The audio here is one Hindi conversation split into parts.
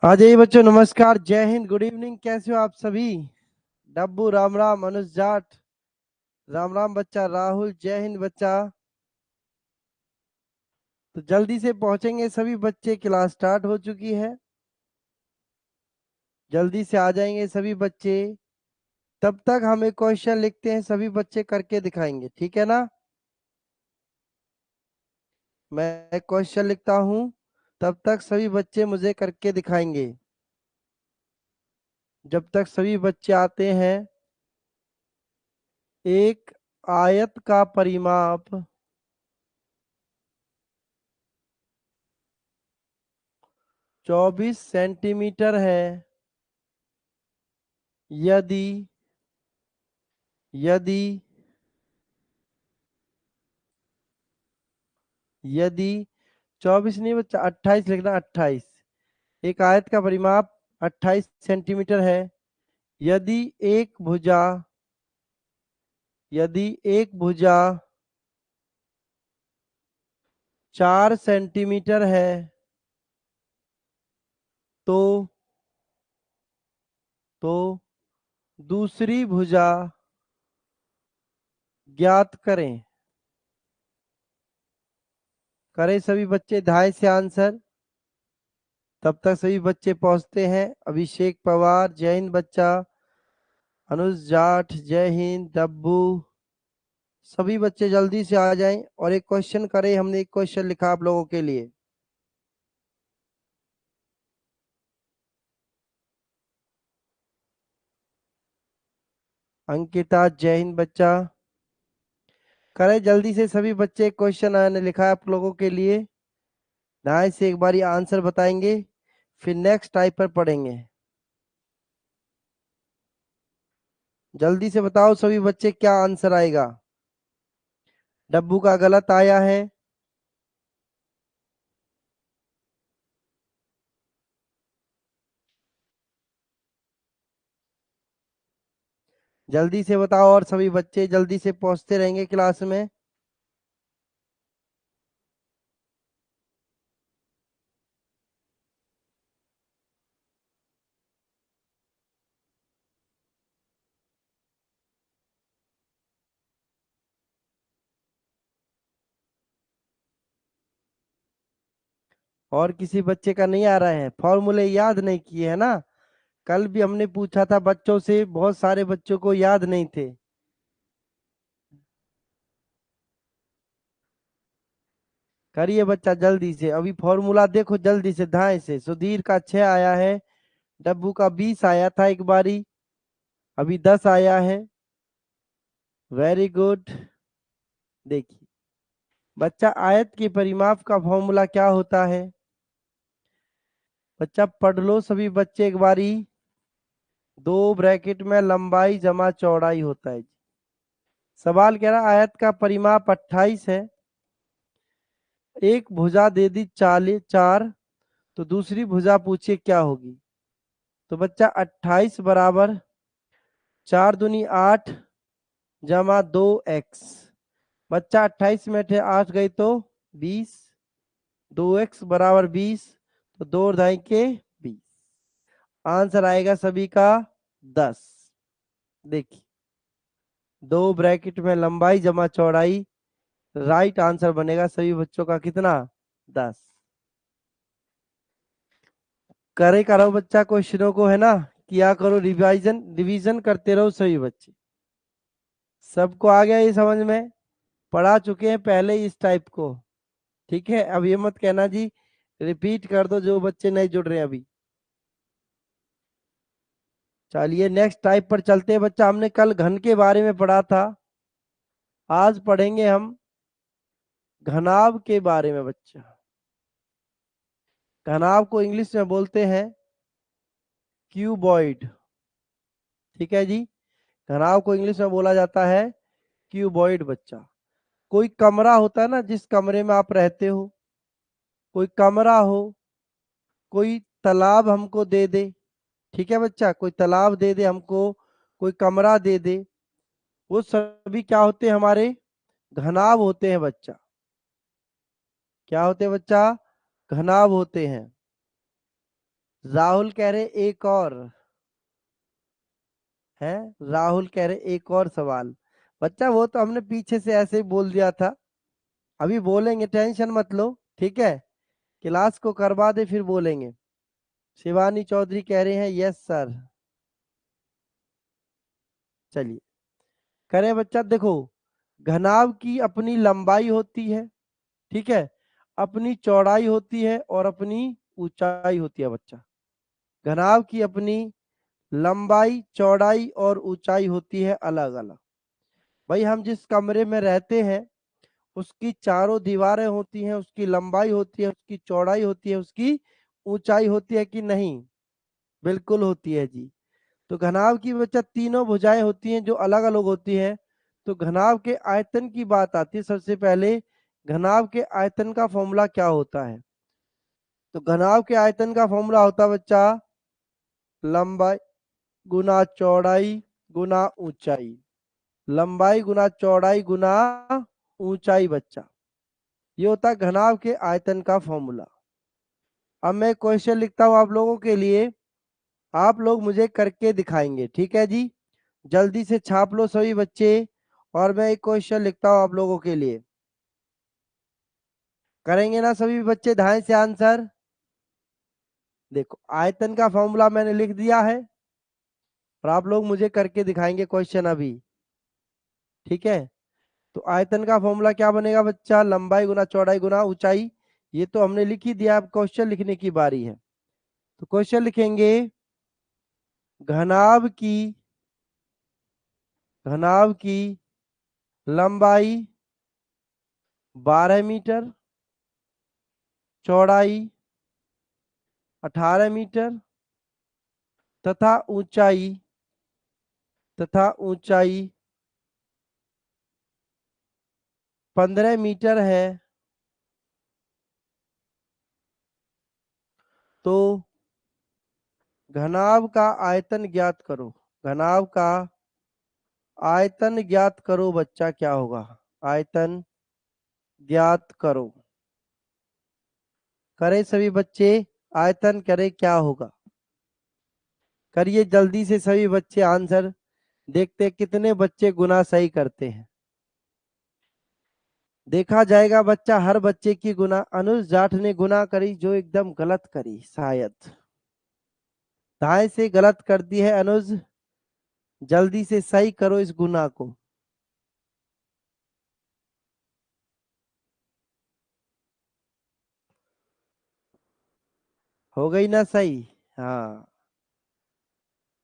आ जाइए बच्चों, नमस्कार, जय हिंद, गुड इवनिंग। कैसे हो आप सभी? डब्बू राम राम, अनुज जाट राम राम बच्चा, राहुल जय हिंद बच्चा। तो जल्दी से पहुंचेंगे सभी बच्चे, क्लास स्टार्ट हो चुकी है। जल्दी से आ जाएंगे सभी बच्चे। तब तक हम एक क्वेश्चन लिखते हैं, सभी बच्चे करके दिखाएंगे, ठीक है ना? मैं एक क्वेश्चन लिखता हूं, तब तक सभी बच्चे मुझे करके दिखाएंगे। जब तक सभी बच्चे आते हैं, एक आयत का परिमाप 24 सेंटीमीटर है। यदि यदि यदि 24 नहीं बच्चा, 28 लिखना, 28। एक आयत का परिमाप 28 सेंटीमीटर है। यदि एक भुजा यदि एक भुजा 4 सेंटीमीटर है, तो तो दूसरी भुजा ज्ञात करें। करें सभी बच्चे ढाई से आंसर। तब तक सभी बच्चे पहुंचते हैं। अभिषेक पवार जय हिंद बच्चा, अनुज जाट जय हिंद, डब्बू, सभी बच्चे जल्दी से आ जाएं और एक क्वेश्चन करें। हमने एक क्वेश्चन लिखा आप लोगों के लिए। अंकिता जय हिंद बच्चा, करें जल्दी से सभी बच्चे। क्वेश्चन मैंने लिखा है आप लोगों के लिए। ढाई से एक बारी आंसर बताएंगे, फिर नेक्स्ट टाइप पर पढ़ेंगे। जल्दी से बताओ सभी बच्चे, क्या आंसर आएगा? डब्बू का गलत आया है। जल्दी से बताओ, और सभी बच्चे जल्दी से पहुंचते रहेंगे क्लास में। और किसी बच्चे का नहीं आ रहा है? फॉर्मूले याद नहीं किए है ना? कल भी हमने पूछा था बच्चों से, बहुत सारे बच्चों को याद नहीं थे। करिए बच्चा जल्दी से, अभी फॉर्मूला देखो जल्दी से। ढाई से सुधीर का 6 आया है, डब्बू का 20 आया था एक बारी, अभी 10 आया है। Very good. देखिए बच्चा, आयत के परिमाप का फॉर्मूला क्या होता है? बच्चा पढ़ लो सभी बच्चे एक बारी। दो ब्रैकेट में लंबाई जमा चौड़ाई होता है। सवाल कह रहा आयत का परिमाप 28 है। एक भुजा दे दी 4, तो दूसरी भुजा पूछिए क्या होगी। तो बच्चा 28 बराबर 4 दूनी 8 जमा 2x। बच्चा 28 में थे 8 गई तो 20, 2x बराबर 20, तो 2 और ढाई के 20। आंसर आएगा सभी का 10। देखिए, दो ब्रैकेट में लंबाई जमा चौड़ाई, राइट आंसर बनेगा सभी बच्चों का कितना? 10। करे करो बच्चा क्वेश्चनों को, है ना? किया करो रिवाइजन, रिवीजन करते रहो सभी बच्चे। सबको आ गया ये समझ में? पढ़ा चुके हैं पहले इस टाइप को, ठीक है? अब ये मत कहना जी रिपीट कर दो, जो बच्चे नहीं जुड़ रहे अभी। चलिए नेक्स्ट टाइप पर चलते हैं बच्चा। हमने कल घन के बारे में पढ़ा था, आज पढ़ेंगे हम घनाभ के बारे में बच्चा। घनाभ को इंग्लिश में बोलते हैं क्यूबॉइड, ठीक है जी? घनाभ को इंग्लिश में बोला जाता है क्यूबॉइड बच्चा। कोई कमरा होता है ना, जिस कमरे में आप रहते हो, कोई कमरा हो, कोई तालाब हमको दे दे, ठीक है बच्चा? कोई तालाब दे दे हमको, कोई कमरा दे दे, वो सभी क्या होते हैं? हमारे घनाभ होते हैं बच्चा। क्या होते हैं बच्चा? घनाभ होते हैं। राहुल कह रहे एक और है, राहुल कह रहे एक और सवाल। बच्चा वो तो हमने पीछे से ऐसे ही बोल दिया था, अभी बोलेंगे, टेंशन मत लो, ठीक है, क्लास को करवा दे फिर बोलेंगे। शिवानी चौधरी कह रहे हैं यस सर। चलिए करें बच्चा, देखो घनाभ की अपनी लंबाई होती है, ठीक है, अपनी चौड़ाई होती है और अपनी ऊंचाई होती है बच्चा। घनाभ की अपनी लंबाई चौड़ाई और ऊंचाई होती है अलग अलग। भाई हम जिस कमरे में रहते हैं उसकी चारों दीवारें होती हैं, उसकी लंबाई होती है, उसकी चौड़ाई होती है, उसकी ऊंचाई होती है कि नहीं? बिल्कुल होती है जी। तो घनाभ की बच्चा तीनों भुजाएं होती हैं जो अलग अलग होती हैं। तो घनाभ के आयतन की बात आती है, सबसे पहले घनाभ के आयतन का फॉर्मूला क्या होता है? तो घनाभ के आयतन का फॉर्मूला होता है बच्चा लंबाई गुना चौड़ाई गुना ऊंचाई, लंबाई गुना चौड़ाई गुना ऊंचाई बच्चा, ये होता है घनाभ के आयतन का फॉर्मूला। अब मैं क्वेश्चन लिखता हूं आप लोगों के लिए, आप लोग मुझे करके दिखाएंगे, ठीक है जी? जल्दी से छाप लो सभी बच्चे, और मैं एक क्वेश्चन लिखता हूं आप लोगों के लिए। करेंगे ना सभी बच्चे ध्यान से आंसर? देखो आयतन का फॉर्मूला मैंने लिख दिया है और आप लोग मुझे करके दिखाएंगे क्वेश्चन अभी, ठीक है? तो आयतन का फॉर्मूला क्या बनेगा बच्चा? लंबाई गुना चौड़ाई गुना ऊंचाई। ये तो हमने लिख ही दिया, अब क्वेश्चन लिखने की बारी है। तो क्वेश्चन लिखेंगे घनाभ की लंबाई 12 मीटर, चौड़ाई 18 मीटर तथा ऊंचाई 15 मीटर है। तो घनाभ का आयतन ज्ञात करो। घनाभ का आयतन ज्ञात करो बच्चा, क्या होगा? आयतन ज्ञात करो। करे सभी बच्चे, आयतन करे क्या होगा? करिए जल्दी से सभी बच्चे आंसर, देखते कितने बच्चे गुना सही करते हैं। देखा जाएगा बच्चा, हर बच्चे की गुना। अनुज जाट ने गुना करी जो एकदम गलत करी शायद, दाएं से गलत कर दी है अनुज, जल्दी से सही करो इस गुना को। हो गई ना सही? हाँ,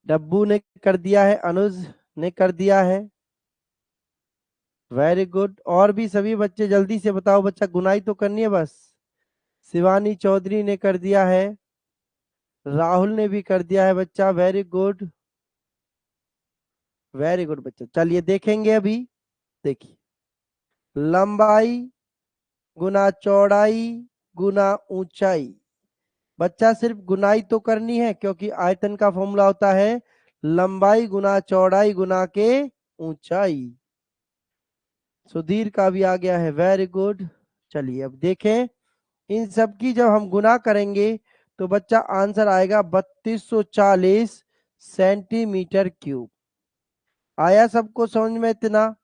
डब्बू ने कर दिया है, अनुज ने कर दिया है, वेरी गुड। और भी सभी बच्चे जल्दी से बताओ बच्चा, गुनाई तो करनी है बस। शिवानी चौधरी ने कर दिया है, राहुल ने भी कर दिया है बच्चा, वेरी गुड वेरी गुड बच्चा। चलिए देखेंगे अभी, देखिए लंबाई गुना चौड़ाई गुना ऊंचाई। बच्चा सिर्फ गुनाई तो करनी है क्योंकि आयतन का फॉर्मूला होता है लंबाई गुना चौड़ाई गुना के ऊंचाई। सुधीर का भी आ गया है, वेरी गुड। चलिए अब देखें, इन सब की जब हम गुना करेंगे तो बच्चा आंसर आएगा 3240 सेंटीमीटर क्यूब। आया सबको समझ में इतना?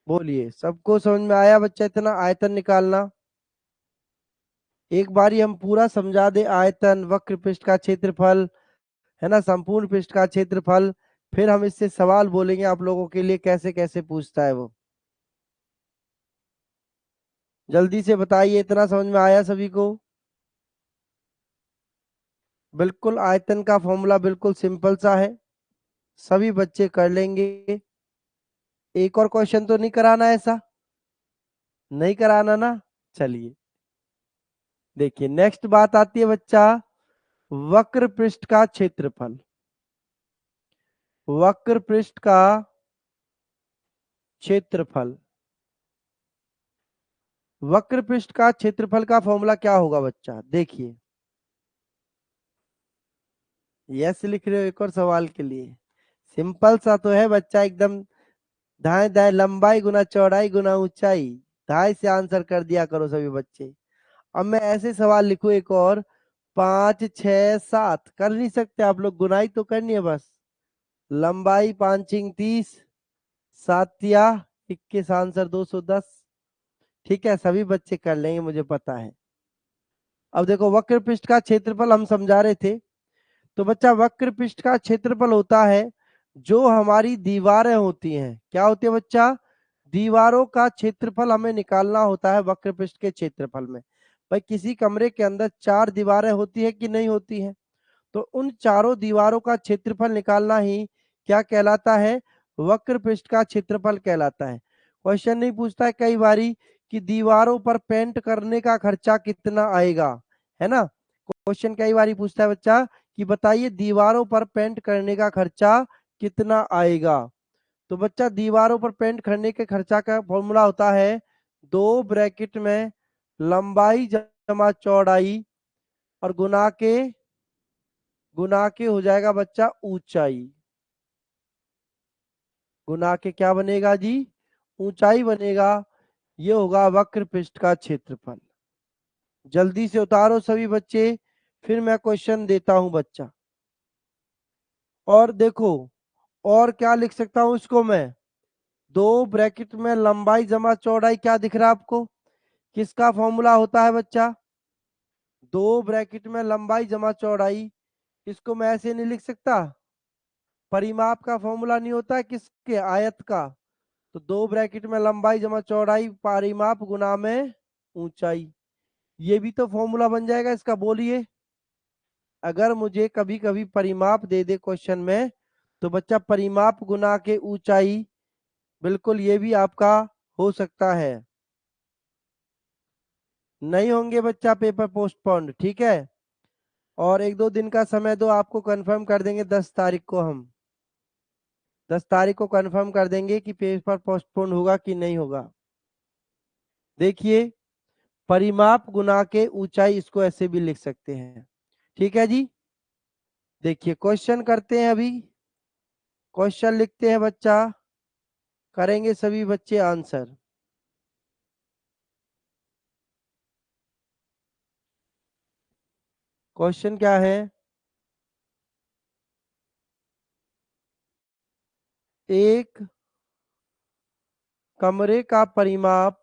बोलिए, सबको समझ में आया बच्चा इतना आयतन निकालना? एक बारी हम पूरा समझा दे, आयतन, वक्र पृष्ठ का क्षेत्रफल, है ना, संपूर्ण पृष्ठ का क्षेत्रफल, फिर हम इससे सवाल बोलेंगे आप लोगों के लिए कैसे कैसे पूछता है वो। जल्दी से बताइए, इतना समझ में आया सभी को? बिल्कुल, आयतन का फॉर्मूला बिल्कुल सिंपल सा है, सभी बच्चे कर लेंगे। एक और क्वेश्चन तो नहीं कराना ऐसा? नहीं कराना ना? चलिए देखिए, नेक्स्ट बात आती है बच्चा वक्र पृष्ठ का क्षेत्रफल। वक्र पृष्ठ का क्षेत्रफल, वक्र पृष्ठ का क्षेत्रफल का फॉर्मूला क्या होगा बच्चा? देखिए, यस लिख रहे हो एक और सवाल के लिए? सिंपल सा तो है बच्चा एकदम, दाएं दाएं लंबाई गुना चौड़ाई गुना ऊंचाई, दाएं से आंसर कर दिया करो सभी बच्चे। अब मैं ऐसे सवाल लिखूं एक और, 5 6 7 कर नहीं सकते आप लोग, गुनाई तो करनी है बस। लंबाई 5 इंच 30, 7 या 21, आंसर 210। ठीक है, सभी बच्चे कर लेंगे मुझे पता है। अब देखो वक्र पृष्ठ का क्षेत्रफल हम समझा रहे थे। तो बच्चा वक्र पृष्ठ का क्षेत्रफल होता है जो हमारी दीवारें होती हैं। क्या होती है बच्चा? दीवारों का क्षेत्रफल हमें निकालना होता है वक्र पृष्ठ के क्षेत्रफल में। भाई किसी कमरे के अंदर 4 दीवारें होती है कि नहीं होती है, तो उन चारों दीवारों का क्षेत्रफल निकालना ही क्या कहलाता है? वक्र पृष्ठ का क्षेत्रफल कहलाता है। क्वेश्चन नहीं पूछता है कई बारी कि दीवारों पर पेंट करने का खर्चा कितना आएगा, है ना। क्वेश्चन कई बारी पूछता है बच्चा कि बताइए दीवारों पर पेंट करने का खर्चा कितना आएगा। तो बच्चा दीवारों पर पेंट करने के खर्चा का फॉर्मूला होता है 2 ब्रैकेट में लंबाई जमा चौड़ाई और गुना के हो जाएगा बच्चा ऊंचाई। गुना के क्या बनेगा जी? ऊंचाई बनेगा। ये होगा वक्र पृष्ठ का क्षेत्रफल। जल्दी से उतारो सभी बच्चे, फिर मैं क्वेश्चन देता हूं बच्चा। और देखो और क्या लिख सकता हूं इसको मैं, 2 ब्रैकेट में लंबाई जमा चौड़ाई, क्या दिख रहा है आपको? किसका फॉर्मूला होता है बच्चा? 2 ब्रैकेट में लंबाई जमा चौड़ाई। इसको मैं ऐसे नहीं लिख सकता? परिमाप का फॉर्मूला नहीं होता है किसके? आयत का। तो 2 ब्रैकेट में लंबाई जमा चौड़ाई परिमाप गुना में ऊंचाई, ये भी तो फॉर्मूला बन जाएगा इसका। बोलिए, अगर मुझे कभी कभी परिमाप दे दे क्वेश्चन में, तो बच्चा परिमाप गुना के ऊंचाई, बिल्कुल ये भी आपका हो सकता है। नहीं होंगे बच्चा पेपर पोस्टपोन्ड, ठीक है। और 1-2 दिन का समय दो, आपको कंफर्म कर देंगे 10 तारीख को। हम 10 तारीख को कंफर्म कर देंगे कि पेपर पोस्टपोन होगा कि नहीं होगा। देखिए परिमाप गुना के ऊंचाई, इसको ऐसे भी लिख सकते हैं। ठीक है जी। देखिए क्वेश्चन करते हैं अभी। क्वेश्चन लिखते हैं बच्चा, करेंगे सभी बच्चे आंसर। क्वेश्चन क्या है? एक कमरे का परिमाप,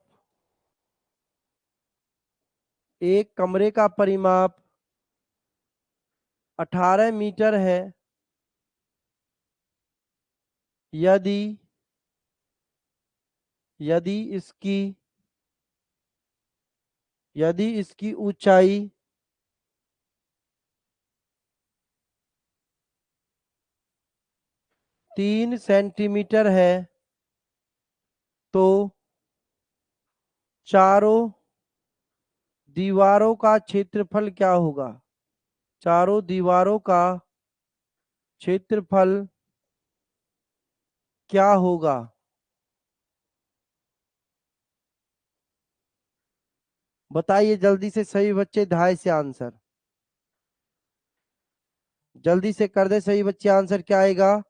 एक कमरे का परिमाप 18 मीटर है। यदि यदि इसकी यदि इसकी ऊंचाई 3 सेंटीमीटर है, तो चारों दीवारों का क्षेत्रफल क्या होगा? चारों दीवारों का क्षेत्रफल क्या होगा? बताइए जल्दी से सभी बच्चे, 2.5 से आंसर जल्दी से कर दे सभी बच्चे। आंसर क्या आएगा?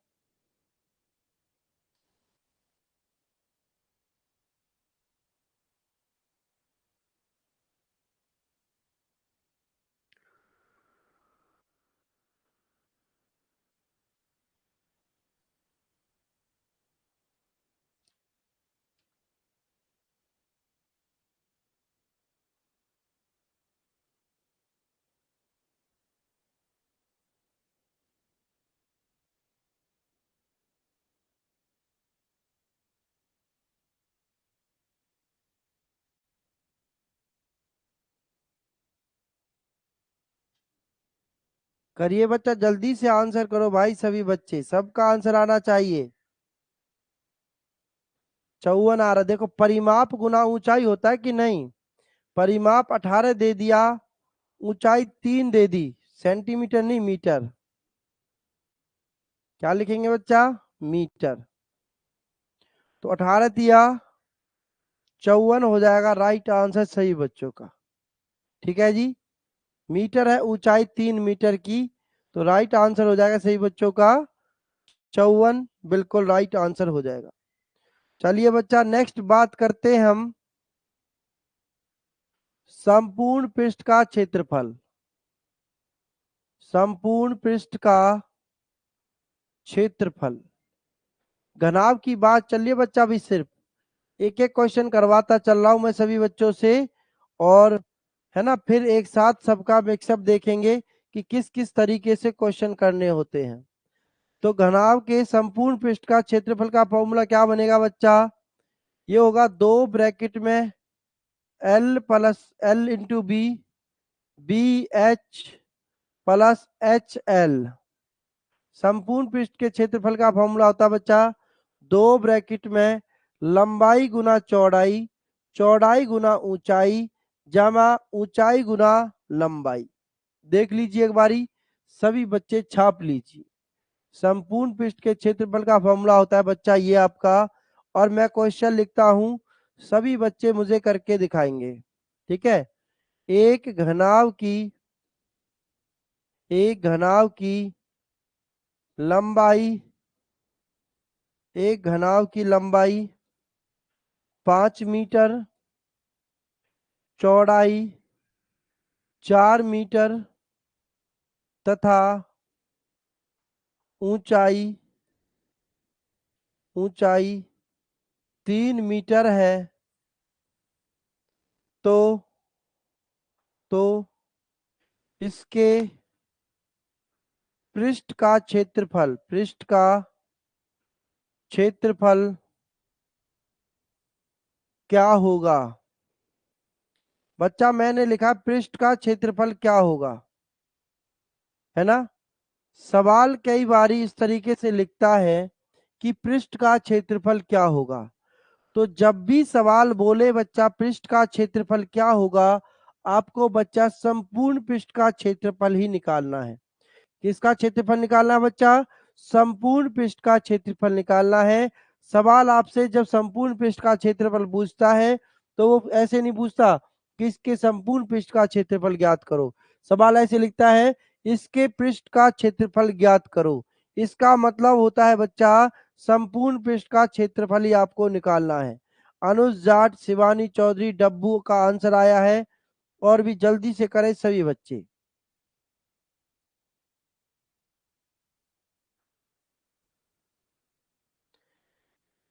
करिए बच्चा, जल्दी से आंसर करो भाई, सभी बच्चे, सबका आंसर आना चाहिए। 54 आ रहा। देखो परिमाप गुना ऊंचाई होता है कि नहीं? परिमाप 18 दे दिया, ऊंचाई 3 दे दी, सेंटीमीटर नहीं मीटर। क्या लिखेंगे बच्चा? मीटर। तो 18 दिया 54 हो जाएगा राइट आंसर सही बच्चों का। ठीक है जी। मीटर है ऊंचाई 3 मीटर की, तो राइट आंसर हो जाएगा सही बच्चों का 54, बिल्कुल राइट आंसर हो जाएगा। चलिए बच्चा नेक्स्ट बात करते हैं हम । संपूर्ण पृष्ठ का क्षेत्रफल। संपूर्ण पृष्ठ का क्षेत्रफल। घनाभ की बात चल रही है बच्चा, भी सिर्फ एक एक क्वेश्चन करवाता चल रहा हूं मैं सभी बच्चों से, और है ना, फिर एक साथ सबका मिक्सअप देखेंगे कि किस किस तरीके से क्वेश्चन करने होते हैं। तो घनाभ के संपूर्ण पृष्ठ का क्षेत्रफल का फॉर्मूला क्या बनेगा बच्चा? ये होगा 2 ब्रैकेट में L plus L into b h plus h l. संपूर्ण पृष्ठ के क्षेत्रफल का फॉर्मूला होता है बच्चा 2 ब्रैकेट में लंबाई गुना चौड़ाई, चौड़ाई गुना ऊंचाई, जमा ऊंचाई गुना लंबाई। देख लीजिए एक बारी, सभी बच्चे छाप लीजिए। संपूर्ण पृष्ठ के क्षेत्रफल का फॉर्मूला होता है बच्चा ये आपका, और मैं क्वेश्चन लिखता हूं, सभी बच्चे मुझे करके दिखाएंगे। ठीक है, एक घनाभ की लंबाई, एक घनाभ की लंबाई 5 मीटर, चौड़ाई 4 मीटर तथा ऊंचाई 3 मीटर है, तो इसके पृष्ठ का क्षेत्रफल क्या होगा? बच्चा मैंने लिखा पृष्ठ का क्षेत्रफल क्या होगा, है ना। सवाल कई बारी इस तरीके से लिखता है कि पृष्ठ का क्षेत्रफल क्या होगा। तो जब भी सवाल बोले बच्चा पृष्ठ का क्षेत्रफल क्या होगा, आपको बच्चा संपूर्ण पृष्ठ का क्षेत्रफल ही निकालना है। किसका क्षेत्रफल निकालना है बच्चा? संपूर्ण पृष्ठ का क्षेत्रफल निकालना है। सवाल आपसे जब संपूर्ण पृष्ठ का क्षेत्रफल पूछता है तो वो ऐसे नहीं पूछता कि इसके संपूर्ण पृष्ठ का क्षेत्रफल ज्ञात करो। सवाल ऐसे लिखता है इसके पृष्ठ का क्षेत्रफल ज्ञात करो। इसका मतलब होता है बच्चा संपूर्ण पृष्ठ का क्षेत्रफल ही आपको निकालना है। अनुज जाट, शिवानी चौधरी, डब्बू का आंसर आया है, और भी जल्दी से करें सभी बच्चे।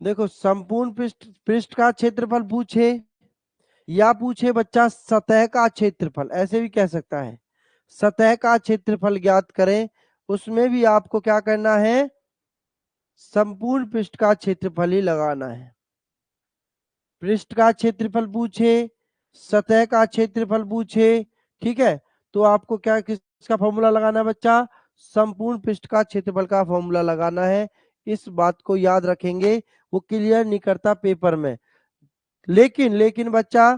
देखो, संपूर्ण पृष्ठ का क्षेत्रफल पूछे या पूछे बच्चा सतह का क्षेत्रफल, ऐसे भी कह सकता है, सतह का क्षेत्रफल ज्ञात करें, उसमें भी आपको क्या करना है? संपूर्ण पृष्ठ का क्षेत्रफल ही लगाना है। पृष्ठ का क्षेत्रफल पूछे, सतह का क्षेत्रफल पूछे, ठीक है, तो आपको क्या किसका फॉर्मूला लगाना है बच्चा? संपूर्ण पृष्ठ का क्षेत्रफल का फॉर्मूला लगाना है। इस बात को याद रखेंगे, वो क्लियर नहीं करता पेपर में। लेकिन बच्चा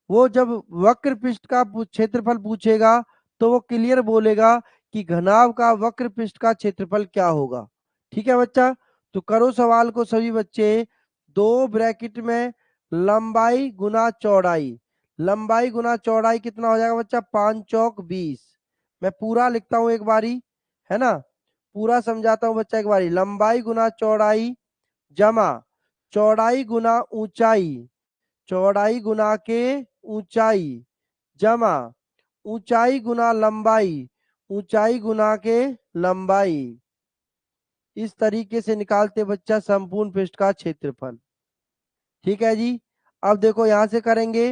वो जब वक्र पृष्ठ का क्षेत्रफल पूछेगा तो वो क्लियर बोलेगा कि घनाभ का वक्र पृष्ठ का क्षेत्रफल क्या होगा। ठीक है बच्चा, तो करो सवाल को सभी बच्चे। 2 ब्रैकेट में लंबाई गुना चौड़ाई, लंबाई गुना चौड़ाई कितना हो जाएगा बच्चा? 5 चौक 20। मैं पूरा लिखता हूं एक बारी, है ना, पूरा समझाता हूं बच्चा एक बारी। लंबाई गुना चौड़ाई जमा चौड़ाई गुना ऊंचाई, चौड़ाई गुना के ऊंचाई, जमा ऊंचाई गुना लंबाई, ऊंचाई गुना के लंबाई। इस तरीके से निकालते बच्चा संपूर्ण पृष्ठ का क्षेत्रफल। ठीक है जी, अब देखो यहां से करेंगे।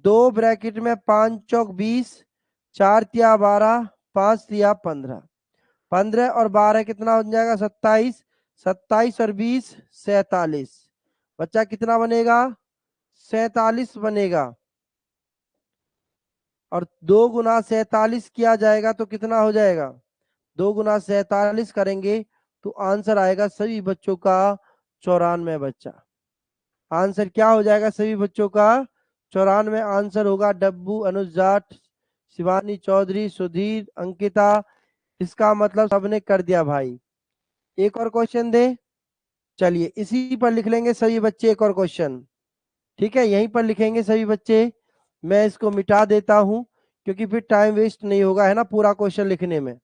2 ब्रैकेट में 5 चौक 20, 4 तिया 12, 5 तिया 15, 15 और 12 कितना हो जाएगा? 27, 27 और 20 47। बच्चा कितना बनेगा? 47 बनेगा। और 2 गुना 47 किया जाएगा तो कितना हो जाएगा? 2 गुना 47 करेंगे तो आंसर आएगा सभी बच्चों का 94 बच्चा। आंसर क्या हो जाएगा सभी बच्चों का? 94 आंसर होगा। डब्बू, अनुज जाट, शिवानी चौधरी, सुधीर, अंकिता, इसका मतलब सबने कर दिया भाई। एक और क्वेश्चन दे, चलिए इसी पर लिख लेंगे सभी बच्चे एक और क्वेश्चन। ठीक है, यहीं पर लिखेंगे सभी बच्चे। मैं इसको मिटा देता हूं क्योंकि फिर टाइम वेस्ट नहीं होगा, है ना, पूरा क्वेश्चन लिखने में।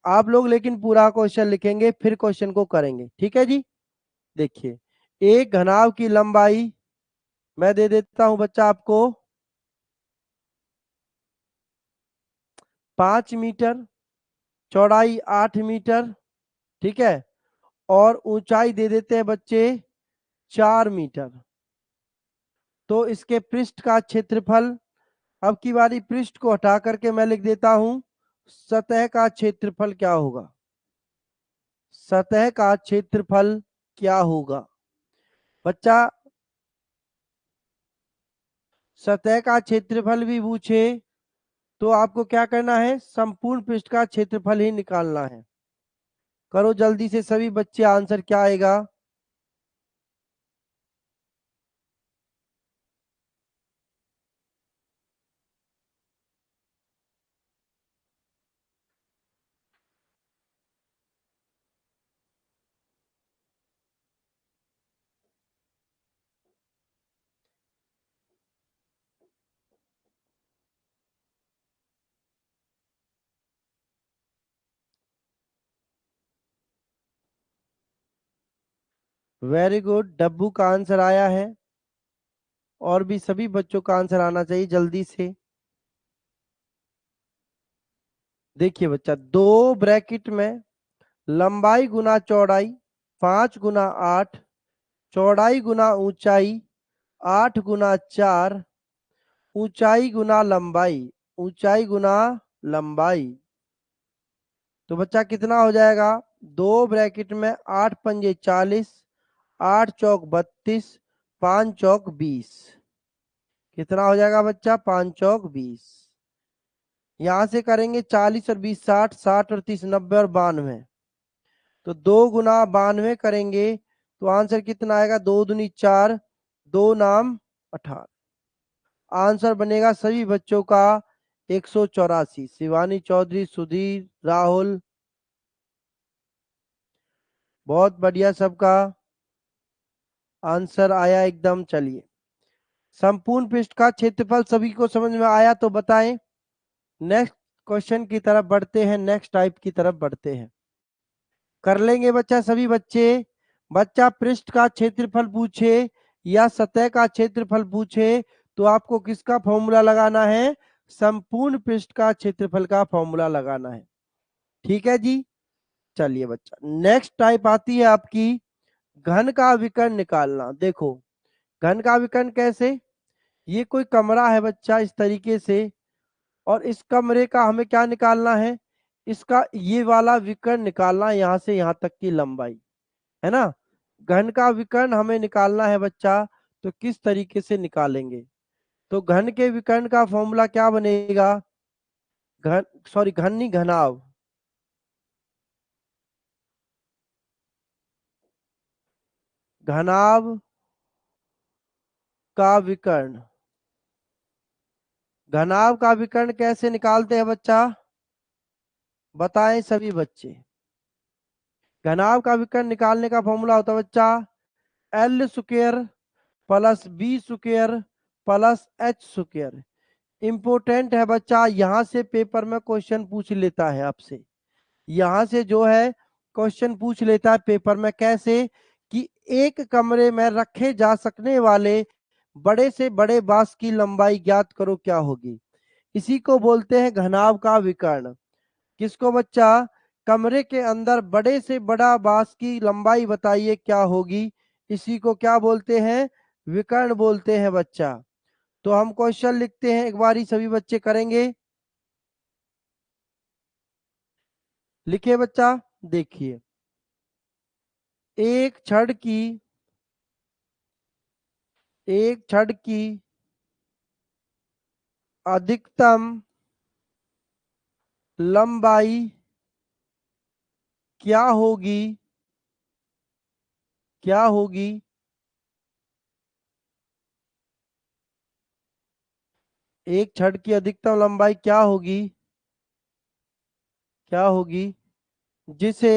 आप लोग लेकिन पूरा क्वेश्चन लिखेंगे फिर क्वेश्चन को करेंगे। ठीक है जी, देखिए एक घनाभ की लंबाई मैं दे देता हूं बच्चा आपको 5 मीटर, चौड़ाई 8 मीटर, ठीक है, और ऊंचाई दे देते हैं बच्चे 4 मीटर। तो इसके पृष्ठ का क्षेत्रफल, अब की बारी पृष्ठ को हटा करके मैं लिख देता हूं सतह का क्षेत्रफल क्या होगा। सतह का क्षेत्रफल क्या होगा बच्चा? सतह का क्षेत्रफल भी पूछे तो आपको क्या करना है, संपूर्ण पृष्ठ का क्षेत्रफल ही निकालना है। करो जल्दी से सभी बच्चे, आंसर क्या आएगा? वेरी गुड, डब्बू का आंसर आया है। और भी सभी बच्चों का आंसर आना चाहिए जल्दी से। देखिए बच्चा, 2 ब्रैकेट में लंबाई गुना चौड़ाई 5 गुना 8, चौड़ाई गुना ऊंचाई 8 गुना 4, ऊंचाई गुना लंबाई, ऊंचाई गुना लंबाई। तो बच्चा कितना हो जाएगा? 2 ब्रैकेट में 8 पंजे 40, 8 चौक 32, 5 चौक 20। कितना हो जाएगा बच्चा? 5 चौक 20। यहां से करेंगे 40 और 20 60, 60 और 30 90 और 92। तो 2 गुना 92 करेंगे तो आंसर कितना आएगा? 2 दूनी 4, 2 नाम 18। आंसर बनेगा सभी बच्चों का 184। शिवानी चौधरी, सुधीर, राहुल, बहुत बढ़िया, सबका आंसर आया एकदम। चलिए, संपूर्ण पृष्ठ का क्षेत्रफल सभी को समझ में आया तो बताएं। नेक्स्ट क्वेश्चन की तरफ बढ़ते हैं, नेक्स्ट टाइप की तरफ बढ़ते हैं। कर लेंगे बच्चा सभी बच्चे? बच्चा पृष्ठ का क्षेत्रफल पूछे या सतह का क्षेत्रफल पूछे तो आपको किसका फॉर्मूला लगाना है? संपूर्ण पृष्ठ का क्षेत्रफल का फॉर्मूला लगाना है। ठीक है जी। चलिए बच्चा, नेक्स्ट टाइप आती है आपकी घन का विकर्ण निकालना। देखो, घन का विकर्ण कैसे? ये कोई कमरा है बच्चा इस तरीके से, और इस कमरे का हमें क्या निकालना है? इसका ये वाला विकर्ण निकालना है, यहां से यहां तक की लंबाई, है ना। घन का विकर्ण हमें निकालना है बच्चा, तो किस तरीके से निकालेंगे? तो घन के विकर्ण का फॉर्मूला क्या बनेगा? घन, सॉरी घन नहीं, घनाभ। घनाभ का विकर्ण। घनाभ का विकर्ण कैसे निकालते हैं बच्चा? बताएं सभी बच्चे। घनाभ का विकर्ण निकालने का फॉर्मूला होता है बच्चा l square plus b square plus h square. Important है बच्चा, यहां से पेपर में क्वेश्चन पूछ लेता है आपसे। यहां से जो है क्वेश्चन पूछ लेता है पेपर में। कैसे? कि एक कमरे में रखे जा सकने वाले बड़े से बड़े बांस की लंबाई ज्ञात करो क्या होगी। इसी को बोलते हैं घनाभ का विकर्ण। किसको बच्चा? कमरे के अंदर बड़े से बड़ा बांस की लंबाई बताइए क्या होगी। इसी को क्या बोलते हैं? विकर्ण बोलते हैं बच्चा। तो हम क्वेश्चन लिखते हैं, एक बारी सभी बच्चे करेंगे। लिखिए बच्चा, देखिए, एक छड़ की अधिकतम लंबाई क्या होगी? क्या होगी? एक छड़ की अधिकतम लंबाई क्या होगी? क्या होगी? जिसे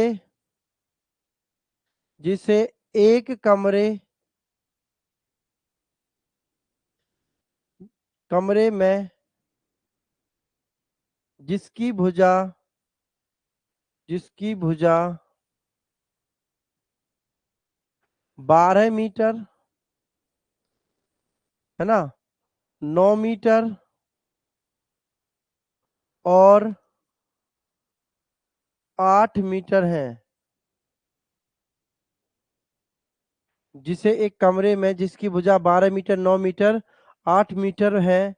जिसे एक कमरे में जिसकी भुजा जिसकी भुजा 12 मीटर, है ना, 9 मीटर और 8 मीटर है, जिसे एक कमरे में जिसकी भुजा 12 मीटर 9 मीटर 8 मीटर है,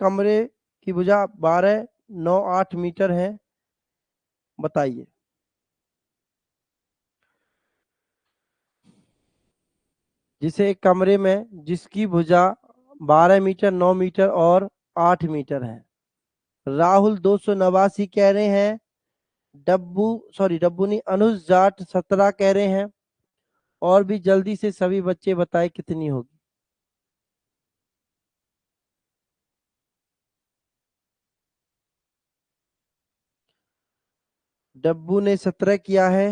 कमरे की भुजा 12 9 8 मीटर है, बताइए। जिसे एक कमरे में जिसकी भुजा 12 मीटर 9 मीटर और 8 मीटर है। राहुल 289 कह रहे हैं, डब्बू नहीं, अनुज जाट 17 कह रहे हैं, और भी जल्दी से सभी बच्चे बताए कितनी होगी। डब्बू ने 17 किया है।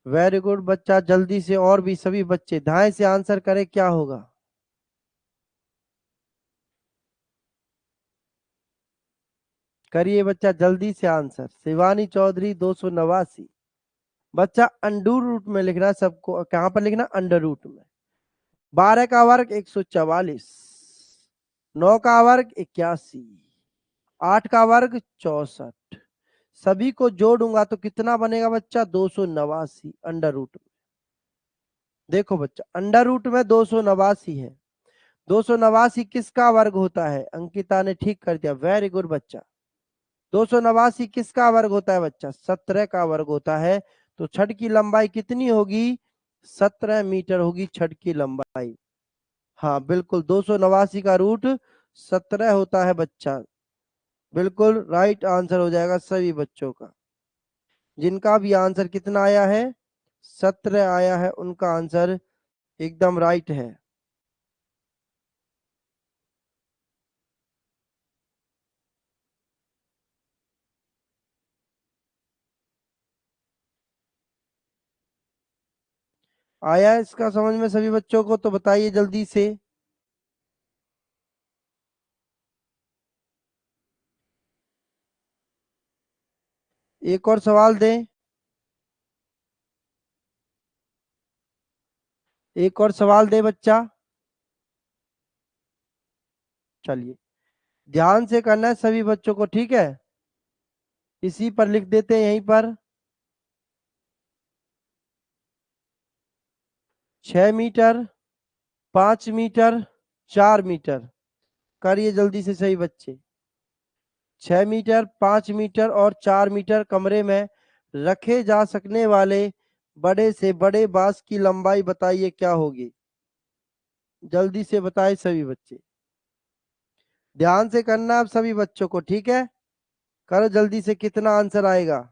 वेरी गुड बच्चा, जल्दी से और भी सभी बच्चे धाए से आंसर करें, क्या होगा। करिए बच्चा जल्दी से आंसर। शिवानी चौधरी 289। बच्चा अंडर रूट में लिखना, सबको कहां पर लिखना, अंडर रूट में। 12 का वर्ग 144, 9 का वर्ग 81, 8 का वर्ग 64। सभी को जोड़ूंगा तो कितना बनेगा बच्चा, 289 अंडर रूट में। देखो बच्चा, अंडर रूट में 289 है। 289 किसका वर्ग होता है, अंकिता ने ठीक कर दिया, वेरी गुड बच्चा। 289 किसका वर्ग होता है बच्चा, 17 का वर्ग होता है। तो छड़ की लंबाई कितनी होगी, 17 मीटर होगी छड़ की लंबाई। हाँ बिल्कुल, 289 का रूट 17 होता है बच्चा। बिल्कुल राइट आंसर हो जाएगा सभी बच्चों का। जिनका भी आंसर कितना आया है, 17 आया है, उनका आंसर एकदम राइट है। आया इसका समझ में सभी बच्चों को, तो बताइए जल्दी से। एक और सवाल दें, एक और सवाल दे बच्चा। चलिए ध्यान से करना है सभी बच्चों को, ठीक है। इसी पर लिख देते हैं, यहीं पर। 6 मीटर, 5 मीटर, 4 मीटर। करिए जल्दी से सही बच्चे। 6 मीटर, 5 मीटर और 4 मीटर कमरे में रखे जा सकने वाले बड़े से बड़े बांस की लंबाई बताइए क्या होगी। जल्दी से बताए सभी बच्चे, ध्यान से करना आप सभी बच्चों को, ठीक है। करो जल्दी से, कितना आंसर आएगा।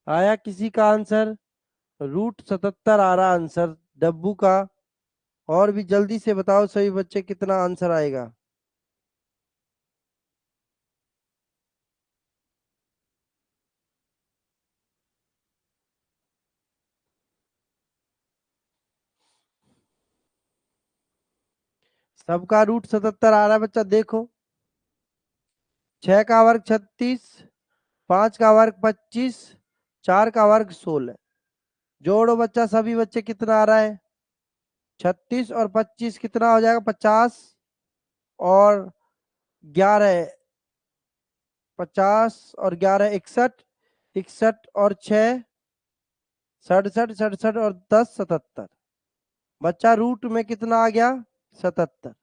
आया किसी का आंसर, √77 आ रहा आंसर डब्बू का। और भी जल्दी से बताओ सभी बच्चे, कितना आंसर आएगा। सबका √77 आ रहा है बच्चा, देखो। 6 का वर्ग 36, 5 का वर्ग 25, 4 का वर्ग 16। जोड़ो बच्चा सभी बच्चे, कितना आ रहा है। 36 और 25 कितना हो जाएगा, 50। और 11, 50 और 11 61, 61 और 6 67, 67 और 10 77। बच्चा रूट में कितना आ गया, 77।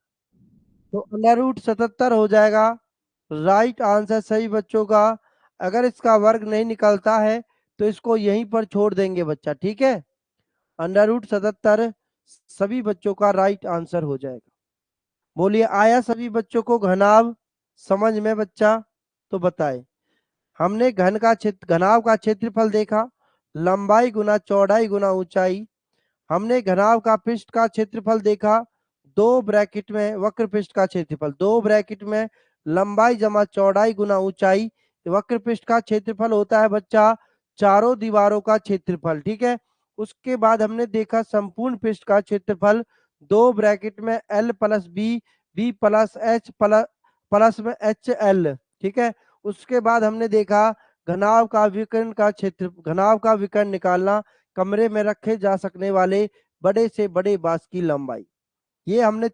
तो अंडर √77 हो जाएगा राइट आंसर सही बच्चों का। अगर इसका वर्ग नहीं निकलता है तो इसको यहीं पर छोड़ देंगे बच्चा, ठीक है। अंडर √77 सभी बच्चों का राइट आंसर हो जाएगा। बोलिए, आया सभी बच्चों को घनाभ समझ में बच्चा, तो बताए। हमने घनाव का क्षेत्रफल देखा, लंबाई गुना चौड़ाई गुना ऊंचाई। हमने घनाव का पृष्ठ का क्षेत्रफल देखा, 2 ब्रैकेट में वक्र पृष्ठ का क्षेत्रफल, 2 ब्रैकेट में लंबाई जमा चौड़ाई गुना ऊंचाई। वक्र पृष्ठ का क्षेत्रफल होता है बच्चा चारों दीवारों का क्षेत्रफल, ठीक है। उसके बाद हमने देखा संपूर्ण पृष्ठ का क्षेत्रफल, 2 ब्रैकेट में L plus b plus h plus में HL, ठीक है। उसके बाद हमने देखा घनाव का विकर्ण निकालना, कमरे में रखे जा सकने वाले बड़े से बड़े बांस की लंबाई। ये हमने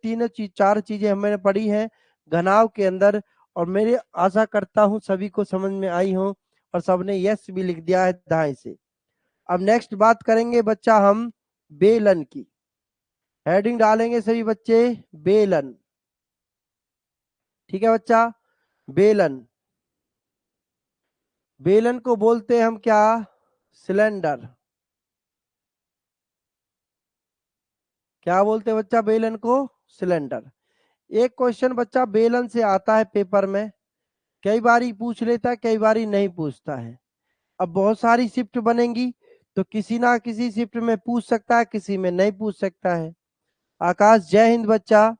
चार चीजें हमने पढ़ी हैं घनाव के अंदर, और मेरी आशा करता हूं सभी को समझ में आई हो और सबने यस भी लिख दिया है दाएं से। अब नेक्स्ट बात करेंगे बच्चा हम बेलन की। हेडिंग डालेंगे सभी बच्चे बेलन, ठीक है बच्चा। बेलन, बेलन को बोलते हैं हम क्या? सिलेंडर। क्या बोलते हैं बच्चा बेलन को? सिलेंडर। एक क्वेश्चन बच्चा बेलन से आता है पेपर में, कई बारी पूछ लेता है, कई बारी नहीं पूछता है। अब बहुत सारी शिफ्ट बनेंगी तो किसी ना किसी शिफ्ट में पूछ सकता है, किसी में नहीं पूछ सकता है। आकाश जय हिंद बच्चा।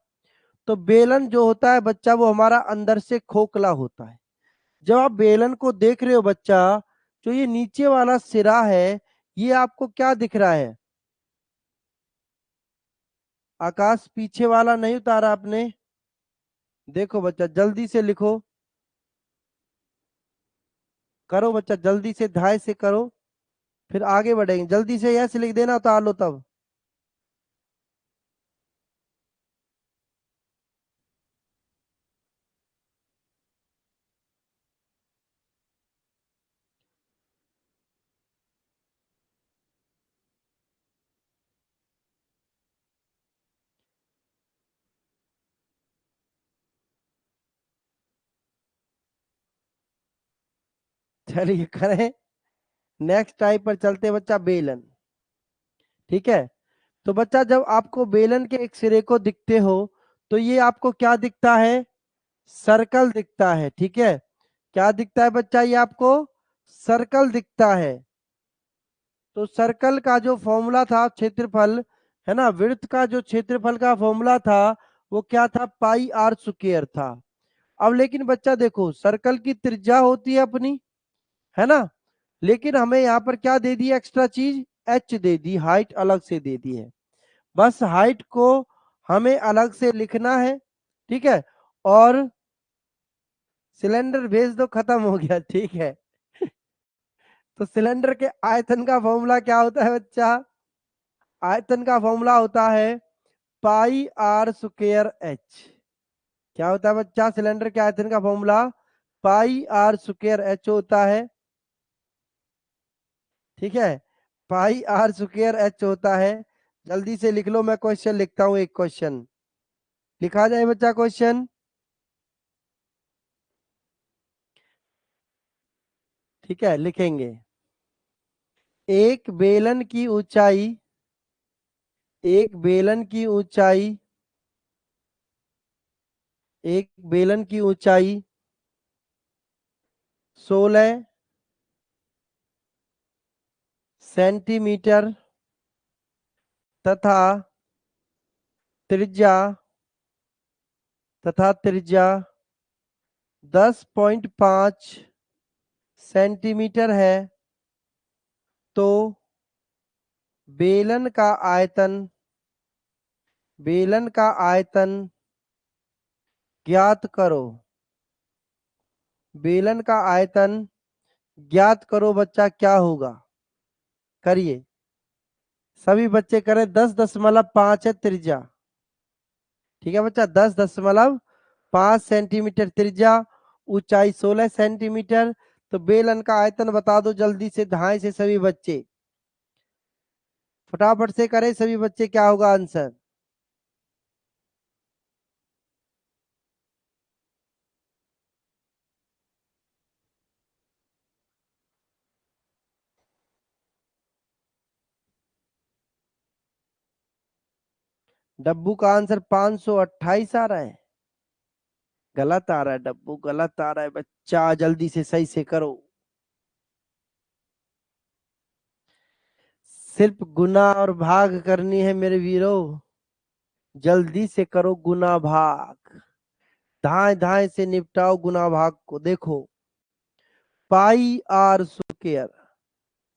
तो बेलन जो होता है बच्चा वो हमारा अंदर से खोखला होता है। जब आप बेलन को देख रहे हो बच्चा, जो ये नीचे वाला सिरा है ये आपको क्या दिख रहा है? आकाश पीछे वाला नहीं उतारा आपने? देखो बच्चा जल्दी से लिखो, करो बच्चा जल्दी से, धाय से करो, फिर आगे बढ़ेंगे। जल्दी से यस लिख देना, उतार लो तब। चलिए करें। नेक्स्ट टाइप पर चलते हैं बच्चा बेलन, ठीक है। तो बच्चा जब आपको बेलन के एक सिरे को दिखते हो तो ये आपको क्या दिखता है? सर्कल दिखता है, ठीक है। क्या दिखता है बच्चा? ये आपको सर्कल दिखता है। तो सर्कल का जो फॉर्मूला था क्षेत्रफल, है ना, विड्थ का जो क्षेत्रफल का फॉर्मूला था वो क्या था? पाई आर स्क्वायर था। अब लेकिन बच्चा देखो सर्कल की त्रिज्या होती है अपनी, है ना, लेकिन हमें यहाँ पर क्या दे दी एक्स्ट्रा चीज? एच दे दी, हाइट अलग से दे दी है। बस हाइट को हमें अलग से लिखना है, ठीक है। और सिलेंडर भेज दो, खत्म हो गया, ठीक है। तो सिलेंडर के आयतन का फॉर्मूला क्या होता है बच्चा? आयतन का फॉर्मूला होता है पाई आर स्क्वायर एच। क्या होता है बच्चा? सिलेंडर के आयतन का formula pi r square h होता है, ठीक है। पाई आर स्क्वायर एच होता है। जल्दी से लिख लो, मैं क्वेश्चन लिखता हूं। एक क्वेश्चन लिखा जाए बच्चा, क्वेश्चन, ठीक है, लिखेंगे। एक बेलन की ऊंचाई, एक बेलन की ऊंचाई, एक बेलन की ऊंचाई 16 सेंटीमीटर तथा त्रिज्या, त्रिज्या 10.5 सेंटीमीटर है। तो बेलन का आयतन, बेलन का आयतन ज्ञात करो। बेलन का आयतन ज्ञात करो बच्चा, क्या होगा? करिए सभी बच्चे करें। 10.5 है त्रिज्या, ठीक है बच्चा। 10.5 सेंटीमीटर त्रिज्या, ऊंचाई 16 सेंटीमीटर। तो बेलन का आयतन बता दो जल्दी से, धाए से सभी बच्चे फटाफट से करें सभी बच्चे, क्या होगा आंसर? डब्बू का आंसर 528 आ रहा है। गलत आ रहा है डब्बू, गलत आ रहा है बच्चा, जल्दी से सही से करो। सिर्फ गुना और भाग करनी है मेरे वीरों, जल्दी से करो गुना भाग, धाए धाए से निपटाओ गुना भाग को। देखो पाई आर स्क्वायर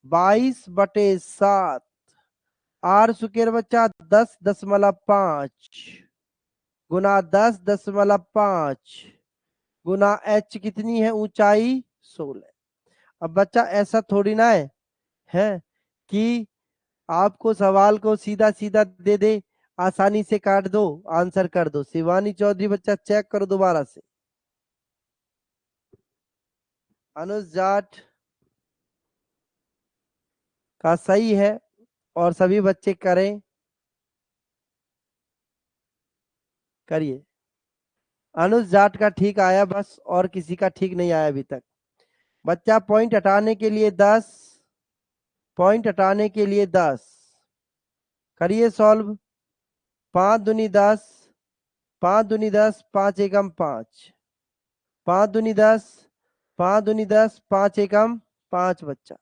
22/7, आर स्क्वायर बच्चा 10.5 गुना 10.5 गुना एच कितनी है ऊंचाई 16। अब बच्चा ऐसा थोड़ी ना है कि आपको सवाल को सीधा सीधा दे दे, आसानी से काट दो आंसर कर दो। शिवानी चौधरी बच्चा चेक करो दोबारा से। अनुज जाट का सही है और सभी बच्चे करें, करिए। अनुज जाट का ठीक आया बस, और किसी का ठीक नहीं आया अभी तक। बच्चा पॉइंट हटाने के लिए 10, पॉइंट हटाने के लिए 10 करिए सॉल्व। 5 दूनी 10, 5 दूनी 10, 5 एकम 5, 5 दूनी 10, 5 दूनी 10, 5 एकम 5 बच्चा।